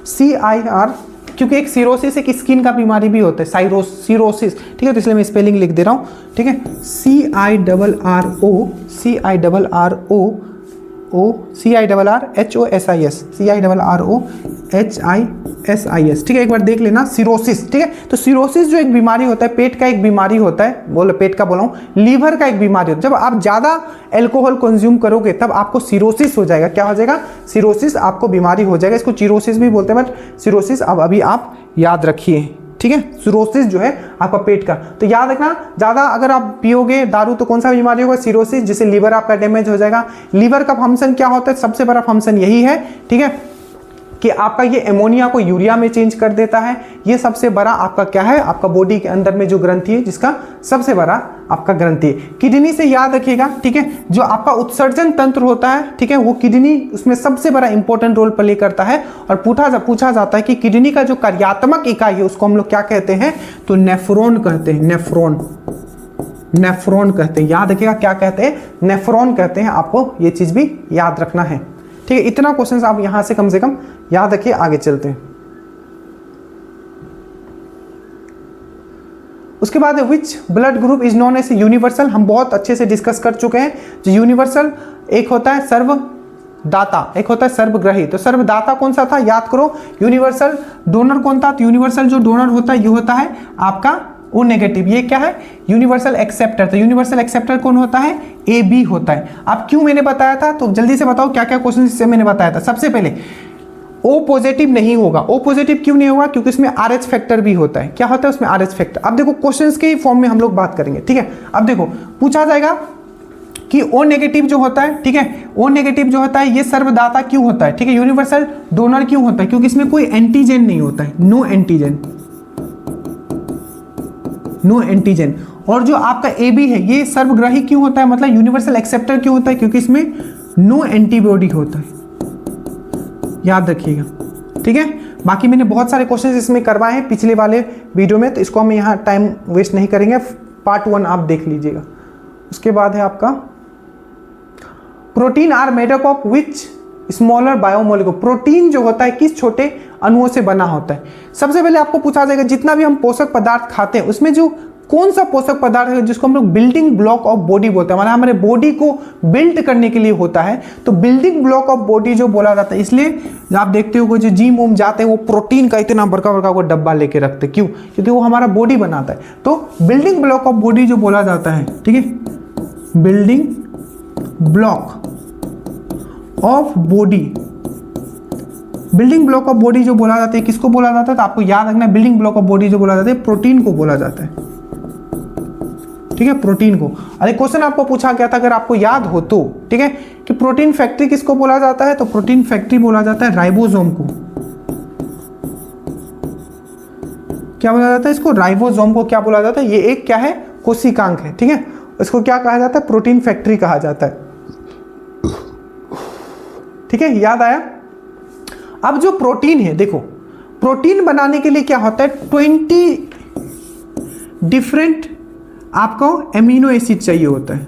CIR, क्योंकि एक सिरोसिस एक स्किन का बीमारी भी होता है, सिरोसिस, ठीक है? तो इसलिए मैं स्पेलिंग लिख दे रहा हूं, ठीक है? CIRROHIS, ठीक है? एक बार देख लेना, सिरोसिस, ठीक है? तो सिरोसिस जो एक बीमारी होता है, पेट का एक बीमारी होता है, बोलो पेट का बोला हूं, लीवर का एक बीमारी होता है। जब आप ज्यादा अल्कोहल कंज्यूम करोगे तब आपको सिरोसिस हो जाएगा। क्या हो जाएगा? सिरोसिस आपको बीमारी हो जाएगा। इसको चिरोसिस भी बोलते हैं, बट सिरोसिस अब अभी आप याद रखिए, ठीक है? सिरोसिस जो है आपका पेट का, तो याद रखना, ज्यादा अगर आप पियोगे दारू तो कौन सा बीमारी होगा? सिरोसिस, जिससे लीवर आपका डैमेज हो जाएगा। लीवर का फंक्शन क्या होता है? सबसे बड़ा फंक्शन यही है, ठीक है, कि आपका ये एमोनिया को यूरिया में चेंज कर देता है। ये सबसे बड़ा आपका क्या है? आपका बॉडी के अंदर में जो ग्रंथि है, जिसका सबसे बड़ा आपका ग्रंथि है। किडनी से याद रखिएगा, ठीक है? जो आपका उत्सर्जन तंत्र होता है, ठीक है, वो किडनी उसमें सबसे बड़ा इंपॉर्टेंट रोल प्ले करता है। और पूछा जाता है कि किडनी का जो कार्यात्मक इकाई है उसको हम लोग क्या कहते हैं? तो नेफ्रॉन कहते हैं। नेफ्रॉन कहते हैं। याद रखिएगा, क्या कहते हैं? नेफ्रॉन कहते हैं। आपको ये चीज भी याद रखना है, ठीक है? इतना क्वेश्चन आप यहां से कम याद रखिए। आगे चलते हैं। उसके बाद which blood group is known as universal, हम बहुत अच्छे से डिस्कस कर चुके हैं। जो यूनिवर्सल, एक होता है सर्वदाता, एक होता है सर्वग्राही। तो सर्वदाता कौन सा था? याद करो। यूनिवर्सल डोनर कौन था? तो यूनिवर्सल जो डोनर होता है ये होता है आपका ओ नेगेटिव। ये क्या है? Universal acceptor. तो यूनिवर्सल एक्सेप्टर कौन होता है? AB होता है। अब क्यों मैंने बताया था? तो जल्दी से बताओ क्या क्या क्वेश्चन इससे मैंने बताया था। सबसे पहले O पॉजिटिव नहीं होगा। O पॉजिटिव क्यों नहीं होगा? क्योंकि इसमें RH फैक्टर भी होता है। क्या होता है उसमें? RH factor. अब देखो क्वेश्चंस के फॉर्म में हम लोग बात करेंगे, ठीक है? अब देखो पूछा जाएगा कि O नेगेटिव जो होता है, ठीक है, O नेगेटिव जो होता है ये सर्वदाता क्यों होता है? ठीक है, यूनिवर्सल डोनर क्यों होता है? क्योंकि इसमें कोई एंटीजन नहीं होता है, नो एंटीजन। और जो आपका AB है ये सर्वग्राही क्यों होता है? मतलब यूनिवर्सल एक्सेप्टर क्यों होता है? क्योंकि इसमें नो एंटीबॉडी होता है। याद रखिएगा, ठीक है? बाकी मैंने बहुत सारे क्वेश्चंस इसमें करवाए हैं पिछले वाले वीडियो में, तो इसको हम यहाँ टाइम वेस्ट नहीं करेंगे। पार्ट 1 आप देख लीजिएगा। उसके बाद है आपका protein are made up of which smaller biomolecule. Protein जो होता है किस छोटे अणुओं से बना होता है? सबसे पहले आपको पूछा जाएगा जितना भी हम पोषक पदार्थ खाते हैं उसमें जो कौन सा पोषक पदार्थ है जिसको हम लोग बिल्डिंग ब्लॉक ऑफ बॉडी बोलते हैं, हमारे बॉडी को बिल्ड करने के लिए होता है। तो बिल्डिंग ब्लॉक ऑफ बॉडी जो बोला जाता है, इसलिए आप देखते हो जो जिम वूम जाते हैं वो प्रोटीन का इतना बड़का वो डब्बा लेके रखते हैं। क्यों? क्योंकि वो हमारा बॉडी बनाता है। तो बिल्डिंग ब्लॉक ऑफ बॉडी जो बोला जाता है, ठीक है, building block of body, building block of body जो बोला जाता है किसको बोला जाता है? तो आपको याद रखना है, बिल्डिंग ब्लॉक ऑफ बॉडी जो बोला जाता है प्रोटीन को बोला जाता है, ठीक है, प्रोटीन को। अरे क्वेश्चन आपको पूछा गया था, अगर आपको याद हो तो, ठीक है, कि प्रोटीन फैक्ट्री किसको बोला जाता है? तो प्रोटीन फैक्ट्री बोला जाता है राइबोसोम को। क्या बोला जाता है इसको? राइबोसोम को क्या बोला जाता है? ये एक क्या है? कोशिकांग है, ठीक है। इसको क्या कहा जाता है? प्रोटीन फैक्ट्री कहा जाता है, ठीक है, याद आया। अब जो प्रोटीन है, देखो प्रोटीन बनाने के लिए क्या होता है? 20 डिफरेंट आपको एमिनो एसिड चाहिए होता है।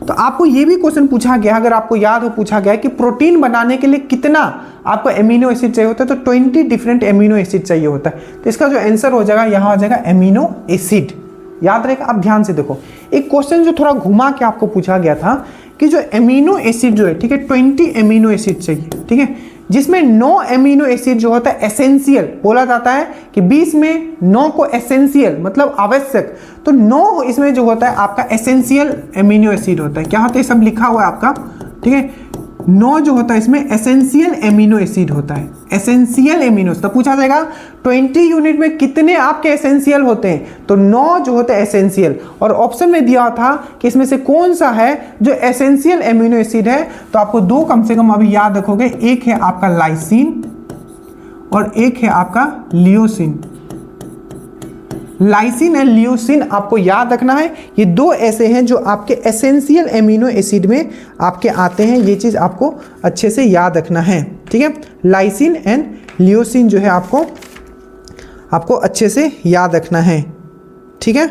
तो आपको ये भी क्वेश्चन पूछा गया, अगर आपको याद हो, पूछा गया कि प्रोटीन बनाने के लिए कितना आपको एमिनो एसिड चाहिए होता है, तो 20 डिफरेंट एमिनो एसिड चाहिए होता है। तो इसका जो आंसर हो जाएगा यहाँ हो जाएगा एमिनो एसिड। याद रहेगा। अब ध्यान से देखो, एक क्वेश्चन जो थोड़ा घुमा के आपको पूछा गया था कि जो एमिनो एसिड जो है, ठीक है, 20 एमिनो एसिड चाहिए, ठीक है, जिसमें 9 एमिनो एसिड जो होता है एसेंशियल, बोला जाता है कि 20 में 9 को एसेंशियल मतलब आवश्यक, तो 9 इसमें जो होता है आपका एसेंशियल एमिनो एसिड होता है। क्या होता है, सब लिखा हुआ है आपका, ठीक है, 9 जो होता है इसमें एसेंशियल एमिनो एसिड होता है, एसेंशियल एमिनो। तो पूछा जाएगा 20 यूनिट में कितने आपके एसेंशियल होते हैं, तो 9 जो होते हैं एसेंशियल, और ऑप्शन में दिया था कि इसमें से कौन सा है जो एसेंशियल एमिनो एसिड है, तो आपको 2 कम से कम अभी याद रखोगे, एक है आपका लाइसिन और एक है आपका लियोसिन। लाइसिन एंड लियोसिन आपको याद रखना है, ये 2 ऐसे हैं जो आपके एसेंशियल एमिनो एसिड में आपके आते हैं, ये चीज़ आपको अच्छे से याद रखना है, ठीक है। लाइसिन एंड लियोसिन जो है आपको अच्छे से याद रखना है, ठीक है।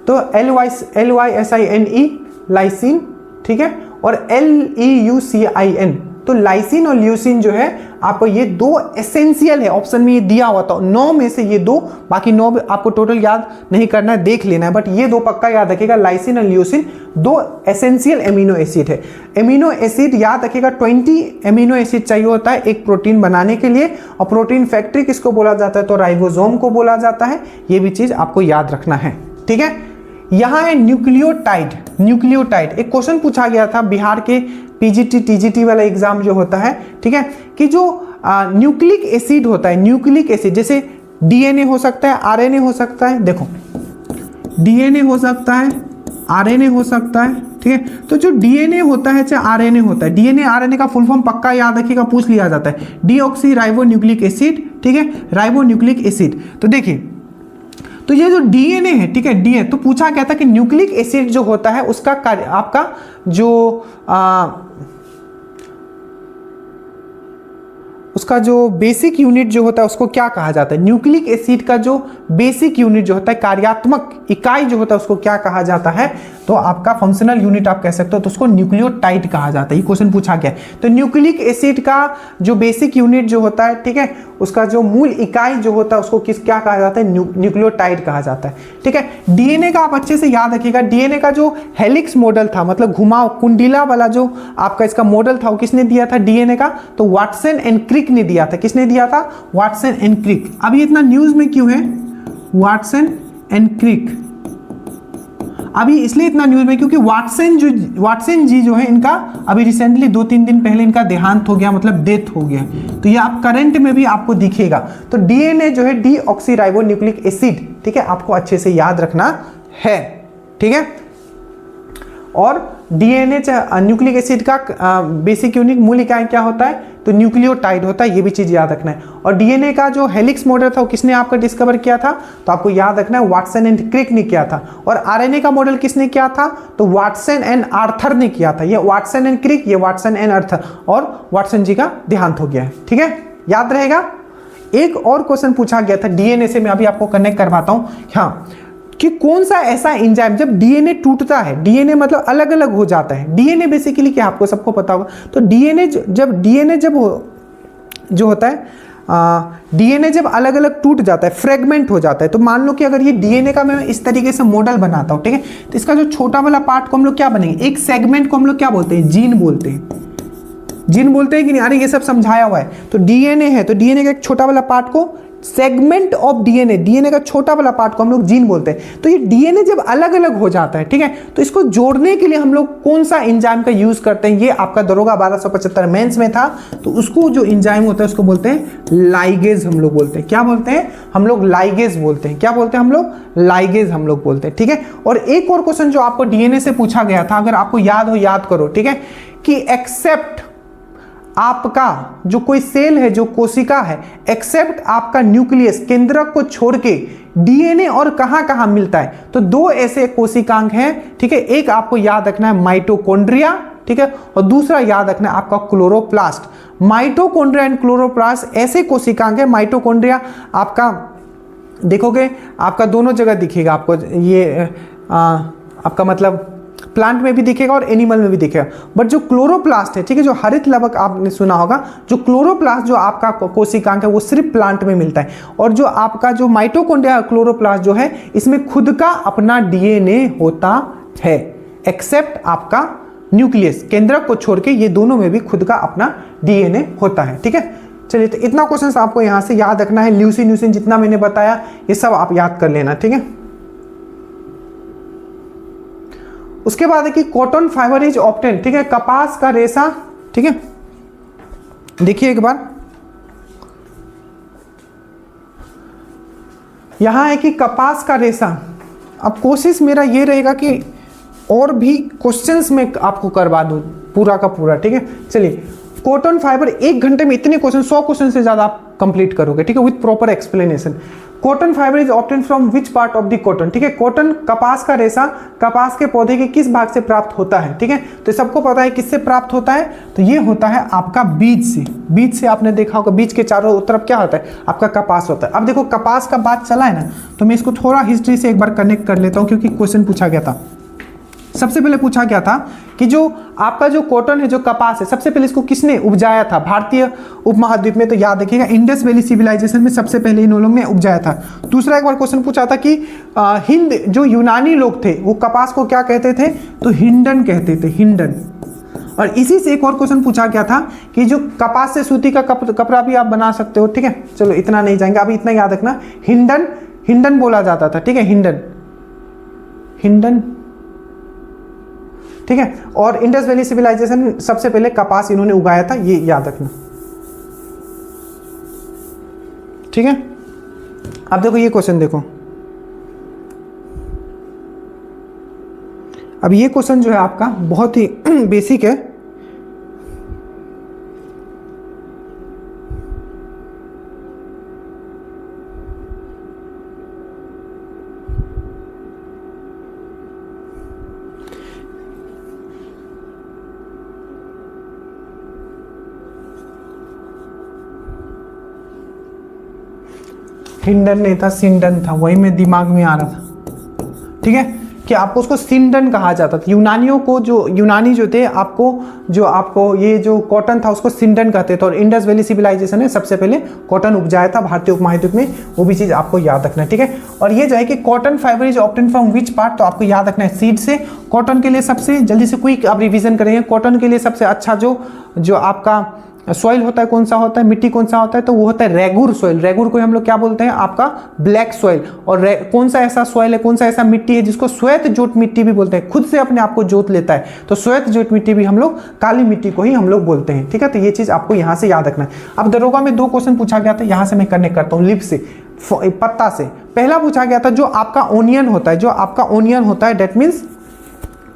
तो LYSINE लाइसिन, ठीक है, और LEUCIN, तो लाइसिन और ल्यूसिन जो है आपको ये 2 एसेंशियल है, ऑप्शन में ये दिया हुआ था, 9 में से ये 2, बाकी 9 आपको टोटल याद नहीं करना है, देख लेना है, बट ये 2 पक्का याद रखिएगा, लाइसिन और ल्यूसिन 2 एसेंशियल एमिनो एसिड है। एमिनो एसिड याद रखिएगा 20 एमिनो एसिड चाहिए होता है एक प्रोटीन बनाने के लिए, और प्रोटीन फैक्ट्री किसको बोला जाता है, तो राइबोसोम को बोला जाता है, ये भी चीज आपको याद रखना है, ठीक है। यहां है न्यूक्लियोटाइड। न्यूक्लियोटाइड एक क्वेश्चन पूछा गया था बिहार के पीजीटी टीजीटी वाला एग्जाम जो होता है, ठीक है, कि जो न्यूक्लिक एसिड होता है, न्यूक्लिक एसिड जैसे डीएनए हो सकता है, आरएनए हो सकता है, देखो डीएनए हो सकता है, आरएनए हो सकता है, ठीक है। तो जो डीएनए होता है चाहे आरएनए होता है, डीएनए आरएनए का फुल फॉर्म पक्का याद रखिएगा, पूछ लिया जाता है, डीऑक्सी राइबो न्यूक्लिक एसिड, ठीक है, राइबो न्यूक्लिक एसिड। तो देखिए, तो ये जो डीएनए है, ठीक है, डीएनए, तो पूछा गया था कि न्यूक्लिक एसिड जो होता है उसका कार्य, आपका जो उसका जो बेसिक यूनिट जो होता है उसको क्या कहा जाता है, न्यूक्लिक एसिड का जो बेसिक यूनिट जो होता है, कार्यात्मक इकाई जो होता है उसको क्या कहा जाता है, तो आपका फंक्शनल यूनिट आप कह सकते हो, तो उसको न्यूक्लियोटाइड कहा जाता है। ये क्वेश्चन पूछा गया। तो न्यूक्लिक एसिड का जो बेसिक यूनिट जो होता है, ठीक है, उसका जो मूल इकाई जो होता है उसको क्या कहा जाता है, न्यूक्लियोटाइड कहा जाता है, ठीक है। डीएनए का आप अच्छे से याद रखिएगा, डीएनए का जो हेलिक्स मॉडल था, मतलब घुमाव कुंडीला वाला जो आपका इसका मॉडल था, वो किसने दिया था डीएनए का, तो वाटसन एंड क्रिक ने दिया था। किसने दिया था, वाटसन एंड क्रिक। अभी इतना न्यूज में क्यों है वाटसन एंड क्रिक, अभी इसलिए इतना न्यूज में क्योंकि वाटसन जी जो है इनका अभी रिसेंटली 2-3 दिन पहले इनका देहांत हो गया, मतलब डेथ हो गया, तो ये आप करंट में भी आपको दिखेगा। तो डीएनए जो है डीऑक्सीराइबो न्यूक्लिक एसिड, ठीक है, आपको अच्छे से याद रखना है, ठीक है। और डीएनए न्यूक्लिक एसिड का बेसिक यूनिट मूल इकाई क्या होता है, तो न्यूक्लियोटाइड होता है, ये भी चीज याद रखना है। और डीएनए का जो हेलिक्स मॉडल था वो किसने आपका डिस्कवर किया था, तो आपको याद रखना है वाटसन एंड क्रिक ने किया था। और आरएनए का मॉडल किसने किया था, तो वाटसन एंड आर्थर ने किया था। ये वाटसन एंड क्रिक, ये वाटसन एंड आर्थर, और वाटसन जी का देहांत हो गया है, ठीक है, याद रहेगा। एक और क्वेश्चन पूछा गया था डीएनए से, मैं अभी आपको कनेक्ट करवाता हूं, हाँ, कि कौन सा ऐसा एंजाइम जब डीएनए टूटता है, डीएनए मतलब अलग अलग हो जाता है, डीएनए बेसिकली क्या आपको सबको पता होगा, तो डीएनए जब जो होता है, डीएनए जब अलग अलग टूट जाता है, फ्रेगमेंट हो जाता है, तो मान लो कि अगर ये डीएनए का मैं इस तरीके से मॉडल बनाता हूं, ठीक है, तो इसका जो छोटा वाला पार्ट को हम लोग क्या बनेंगे, एक सेगमेंट को हम लोग क्या बोलते हैं, जीन बोलते हैं, जीन बोलते हैं कि नहीं, अरे ये सब समझाया हुआ है। तो डीएनए है, तो डीएनए का एक छोटा वाला पार्ट को सेगमेंट ऑफ डीएनए, डीएनए का छोटा वाला पार्ट को हम लोग जीन बोलते हैं। तो ये डीएनए जब अलग अलग हो जाता है, ठीक है, तो इसको जोड़ने के लिए हम लोग कौन सा एंजाइम का यूज करते हैं, ये आपका दरोगा 1275 मेंस में था। तो उसको जो एंजाइम होता है उसको बोलते हैं लाइगेज, हम लोग बोलते हैं, क्या बोलते हैं हम लोग, लाइगेज बोलते हैं, क्या बोलते हैं हम लोग, लाइगेज हम लोग बोलते हैं, ठीक है। और एक और क्वेश्चन जो आपको डीएनए से पूछा गया था, अगर आपको याद हो याद करो, ठीक है, कि एक्सेप्ट आपका जो कोई सेल है, जो कोशिका है, एक्सेप्ट आपका न्यूक्लियस केंद्रक को छोड़ के डीएनए और कहां कहां मिलता है, तो 2 ऐसे कोशिकांग हैं, ठीक है। एक आपको याद रखना है माइटोकॉन्ड्रिया, ठीक है, और दूसरा याद रखना है आपका क्लोरोप्लास्ट। माइटोकॉन्ड्रिया एंड क्लोरोप्लास्ट ऐसे कोशिकांग है, माइटोकॉन्ड्रिया आपका देखोगे आपका दोनों जगह दिखेगा आपको, ये आपका मतलब प्लांट में भी दिखेगा और एनिमल में भी दिखेगा। बट जो क्लोरोप्लास्ट है, ठीक है, जो हरित लवक आपने सुना होगा, जो क्लोरोप्लास्ट जो आपका कोशिकांग है वो सिर्फ प्लांट में मिलता है। और जो आपका जो माइटोकॉन्ड्रिया क्लोरोप्लास्ट जो है इसमें खुद का अपना डीएनए होता है, एक्सेप्ट आपका न्यूक्लियस, केंद्रक को छोड़ के ये दोनों में भी खुद का अपना डीएनए होता है। ठीक है, चलिए तो इतना क्वेश्चन आपको यहां से याद रखना है। ल्यूसीन ल्यूसीन जितना मैंने बताया ये सब आप याद कर लेना। ठीक है, उसके बाद है कि कॉटन फाइबर इज ऑब्टेन, ठीक है, कपास का रेशा। ठीक है, देखिए एक बार यहां है कि कपास का रेशा। अब कोशिश मेरा ये रहेगा कि और भी क्वेश्चंस में आपको करवा दूं पूरा का पूरा। ठीक है, चलिए कॉटन फाइबर 1 घंटे में इतने क्वेश्चन, 100 क्वेश्चन से ज्यादा आप कंप्लीट करोगे। ठीक है, with proper explanation. Cotton fibre is obtain from which part of the cotton, ठीक है, कॉटन कपास का रेशा कपास के पौधे के किस भाग से प्राप्त होता है। ठीक है, तो सबको पता है किससे प्राप्त होता है, तो ये होता है आपका बीज से। बीज से आपने देखा होगा, बीज के चारों तरफ क्या होता है, आपका कपास होता है। अब देखो कपास का बात चला है ना, तो मैं इसको थोड़ा हिस्ट्री से एक बार कनेक्ट कर लेता हूं, क्योंकि क्वेश्चन पूछा गया था। सबसे पहले पूछा गया था कि जो आपका जो कॉटन है, जो कपास है, सबसे पहले इसको किसने उपजाया था भारतीय उपमहाद्वीप में, तो याद रखिएगा इंडस वैली सिविलाइजेशन में सबसे पहले इन लोगों ने उपजाया था। दूसरा एक बार क्वेश्चन पूछा था कि हिंद जो यूनानी लोग थे वो कपास को क्या कहते थे, तो हिंडन कहते थे, हिंडन। और इसी से एक और क्वेश्चन पूछा गया था कि जो कपास से सूती का कपड़ा भी आप बना सकते हो। ठीक है, चलो इतना नहीं जाएंगे, अभी इतना याद रखना, हिंडन, हिंडन बोला जाता था। ठीक है, हिंडन, हिंडन। ठीक है, और इंडस वैली सिविलाइजेशन सबसे पहले कपास इन्होंने उगाया था, ये याद रखना। ठीक है, अब देखो ये क्वेश्चन देखो, अब ये क्वेश्चन जो है आपका बहुत ही बेसिक है। हिंडन नहीं था, सिंडन था, वही में दिमाग में आ रहा था। ठीक है, कि आपको उसको सिंडन कहा जाता था। यूनानियों को, जो यूनानी जो थे, आपको ये जो कॉटन था उसको सिंडन कहते थे। और इंडस वैली सिविलाइजेशन ने सबसे पहले कॉटन उपजाया था भारतीय उपमहाद्वीप में, वो भी चीज आपको याद रखना है। ठीक है, और ये जो है कि cotton fibre is obtain from which part, तो आपको याद रखना है सीड से। कॉटन के लिए सबसे जल्दी से क्विक आप रिवीजन करेंगे, कॉटन के लिए सबसे अच्छा जो आपका सॉइल होता है कौन सा होता है, मिट्टी कौन सा होता है, तो वो होता है रेगुर सॉइल। रेगुर को हम लोग क्या बोलते हैं, आपका ब्लैक सॉइल। और कौन सा ऐसा सॉइल है, कौन सा ऐसा मिट्टी है जिसको श्वेत जोत मिट्टी भी बोलते हैं, खुद से अपने आप को जोत लेता है, तो श्वेत जोत मिट्टी भी हम लोग काली मिट्टी को ही हम लोग बोलते हैं। ठीक है, तो ये चीज आपको यहां से याद रखना है। अब दरोगा में 2 क्वेश्चन पूछा गया था, यहां से मैं कनेक्ट करता हूँ लिप से, पत्ता से। पहला पूछा गया था जो आपका ओनियन होता है, जो आपका ओनियन होता है, डेट मीन्स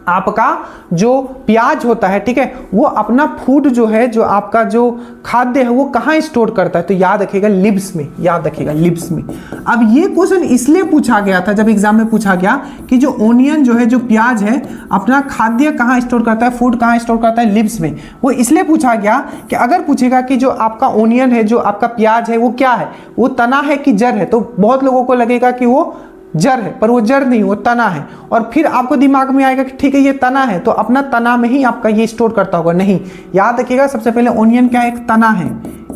आपका जो प्याज होता है, ठीक है, वो अपना फूड जो है, जो आपका जो खाद्य है, वो कहाँ स्टोर करता है, तो याद रखिएगा लिप्स में, याद रखिएगा लिप्स में। अब ये क्वेश्चन इसलिए पूछा गया था, जब एग्जाम में पूछा गया कि जो ओनियन जो है, जो प्याज है, अपना खाद्य कहाँ स्टोर करता है, फूड कहाँ स्टोर करता है, लिप्स में। वो इसलिए पूछा गया कि अगर पूछेगा कि जो आपका ओनियन है, जो आपका प्याज है, वो क्या है, वो तना है कि जड़ है, तो बहुत लोगों को लगेगा कि वो जड़ है, पर वो जड़ नहीं, वो तना है। और फिर आपको दिमाग में आएगा कि ठीक है ये तना है, तो अपना तना में ही आपका ये स्टोर करता होगा, नहीं। याद रखिएगा सबसे पहले ओनियन क्या है, एक तना है,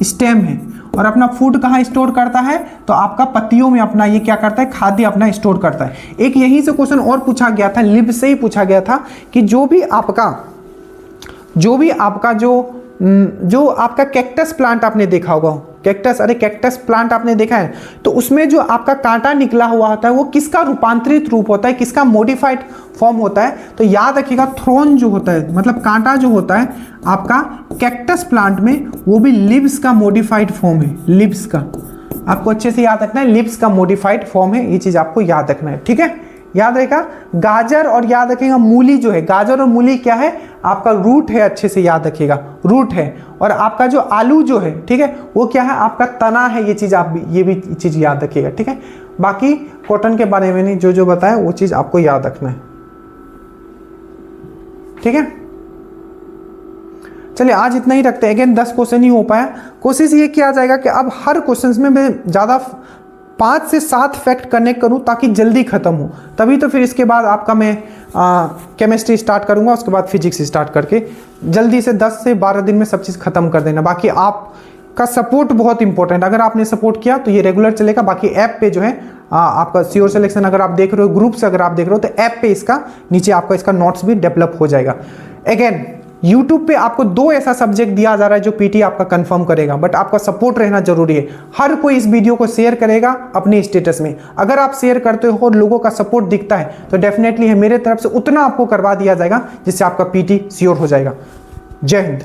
स्टेम है। और अपना फूड कहाँ स्टोर करता है, तो आपका पत्तियों में अपना ये क्या करता है, खाद्य अपना स्टोर करता है। एक यहीं से क्वेश्चन और पूछा गया था, लिप से ही पूछा गया था कि जो भी आपका जो आपका कैक्टस प्लांट आपने देखा होगा, कैक्टस, अरे कैक्टस प्लांट आपने देखा है, तो उसमें जो आपका कांटा निकला हुआ होता है वो किसका रूपांतरित रूप होता है, किसका मॉडिफाइड फॉर्म होता है, तो याद रखिएगा थ्रोन जो होता है, मतलब कांटा जो होता है आपका कैक्टस प्लांट में, वो भी लिव्स का मॉडिफाइड फॉर्म है, लिव्स का। आपको अच्छे से याद रखना है, लिव्स का मॉडिफाइड फॉर्म है, ये चीज आपको याद रखना है। ठीक है, याद रहेगा। गाजर और याद रखिएगा मूली जो है, गाजर और मूली क्या है, आपका रूट है, अच्छे से याद रखिएगा, रूट है। और आपका जो आलू जो है, ठीक है, वो क्या है, आपका तना है, ये चीज आप ये भी चीज याद रखिएगा। ठीक है, बाकी कॉटन के बारे में नहीं, जो बताया वो चीज आपको याद रखना है। ठीक है, चलिए आज इतना ही रखते हैं। अगेन 10 क्वेश्चन ही हो पाया। कोशिश ये किया जाएगा कि अब हर क्वेश्चन में मैं ज़्यादा 5 से 7 फैक्ट कनेक्ट करूं ताकि जल्दी खत्म हो, तभी तो फिर इसके बाद आपका मैं केमिस्ट्री स्टार्ट करूँगा, उसके बाद फिजिक्स स्टार्ट करके जल्दी से 10 से 12 दिन में सब चीज़ खत्म कर देना। बाकी आपका सपोर्ट बहुत इंपॉर्टेंट, अगर आपने सपोर्ट किया तो ये रेगुलर चलेगा। बाकी ऐप पे जो है आपका श्योर सिलेक्शन अगर आप देख रहे हो, ग्रुप से अगर आप देख रहे हो, तो ऐप पे इसका नीचे आपका इसका नोट्स भी डेवलप हो जाएगा। अगेन यूट्यूब पे आपको 2 ऐसा सब्जेक्ट दिया जा रहा है जो पीटी आपका कंफर्म करेगा, बट आपका सपोर्ट रहना जरूरी है। हर कोई इस वीडियो को शेयर करेगा अपने स्टेटस में, अगर आप शेयर करते हो और लोगों का सपोर्ट दिखता है तो डेफिनेटली है मेरे तरफ से उतना आपको करवा दिया जाएगा जिससे आपका पीटी श्योर हो जाएगा। जय हिंद।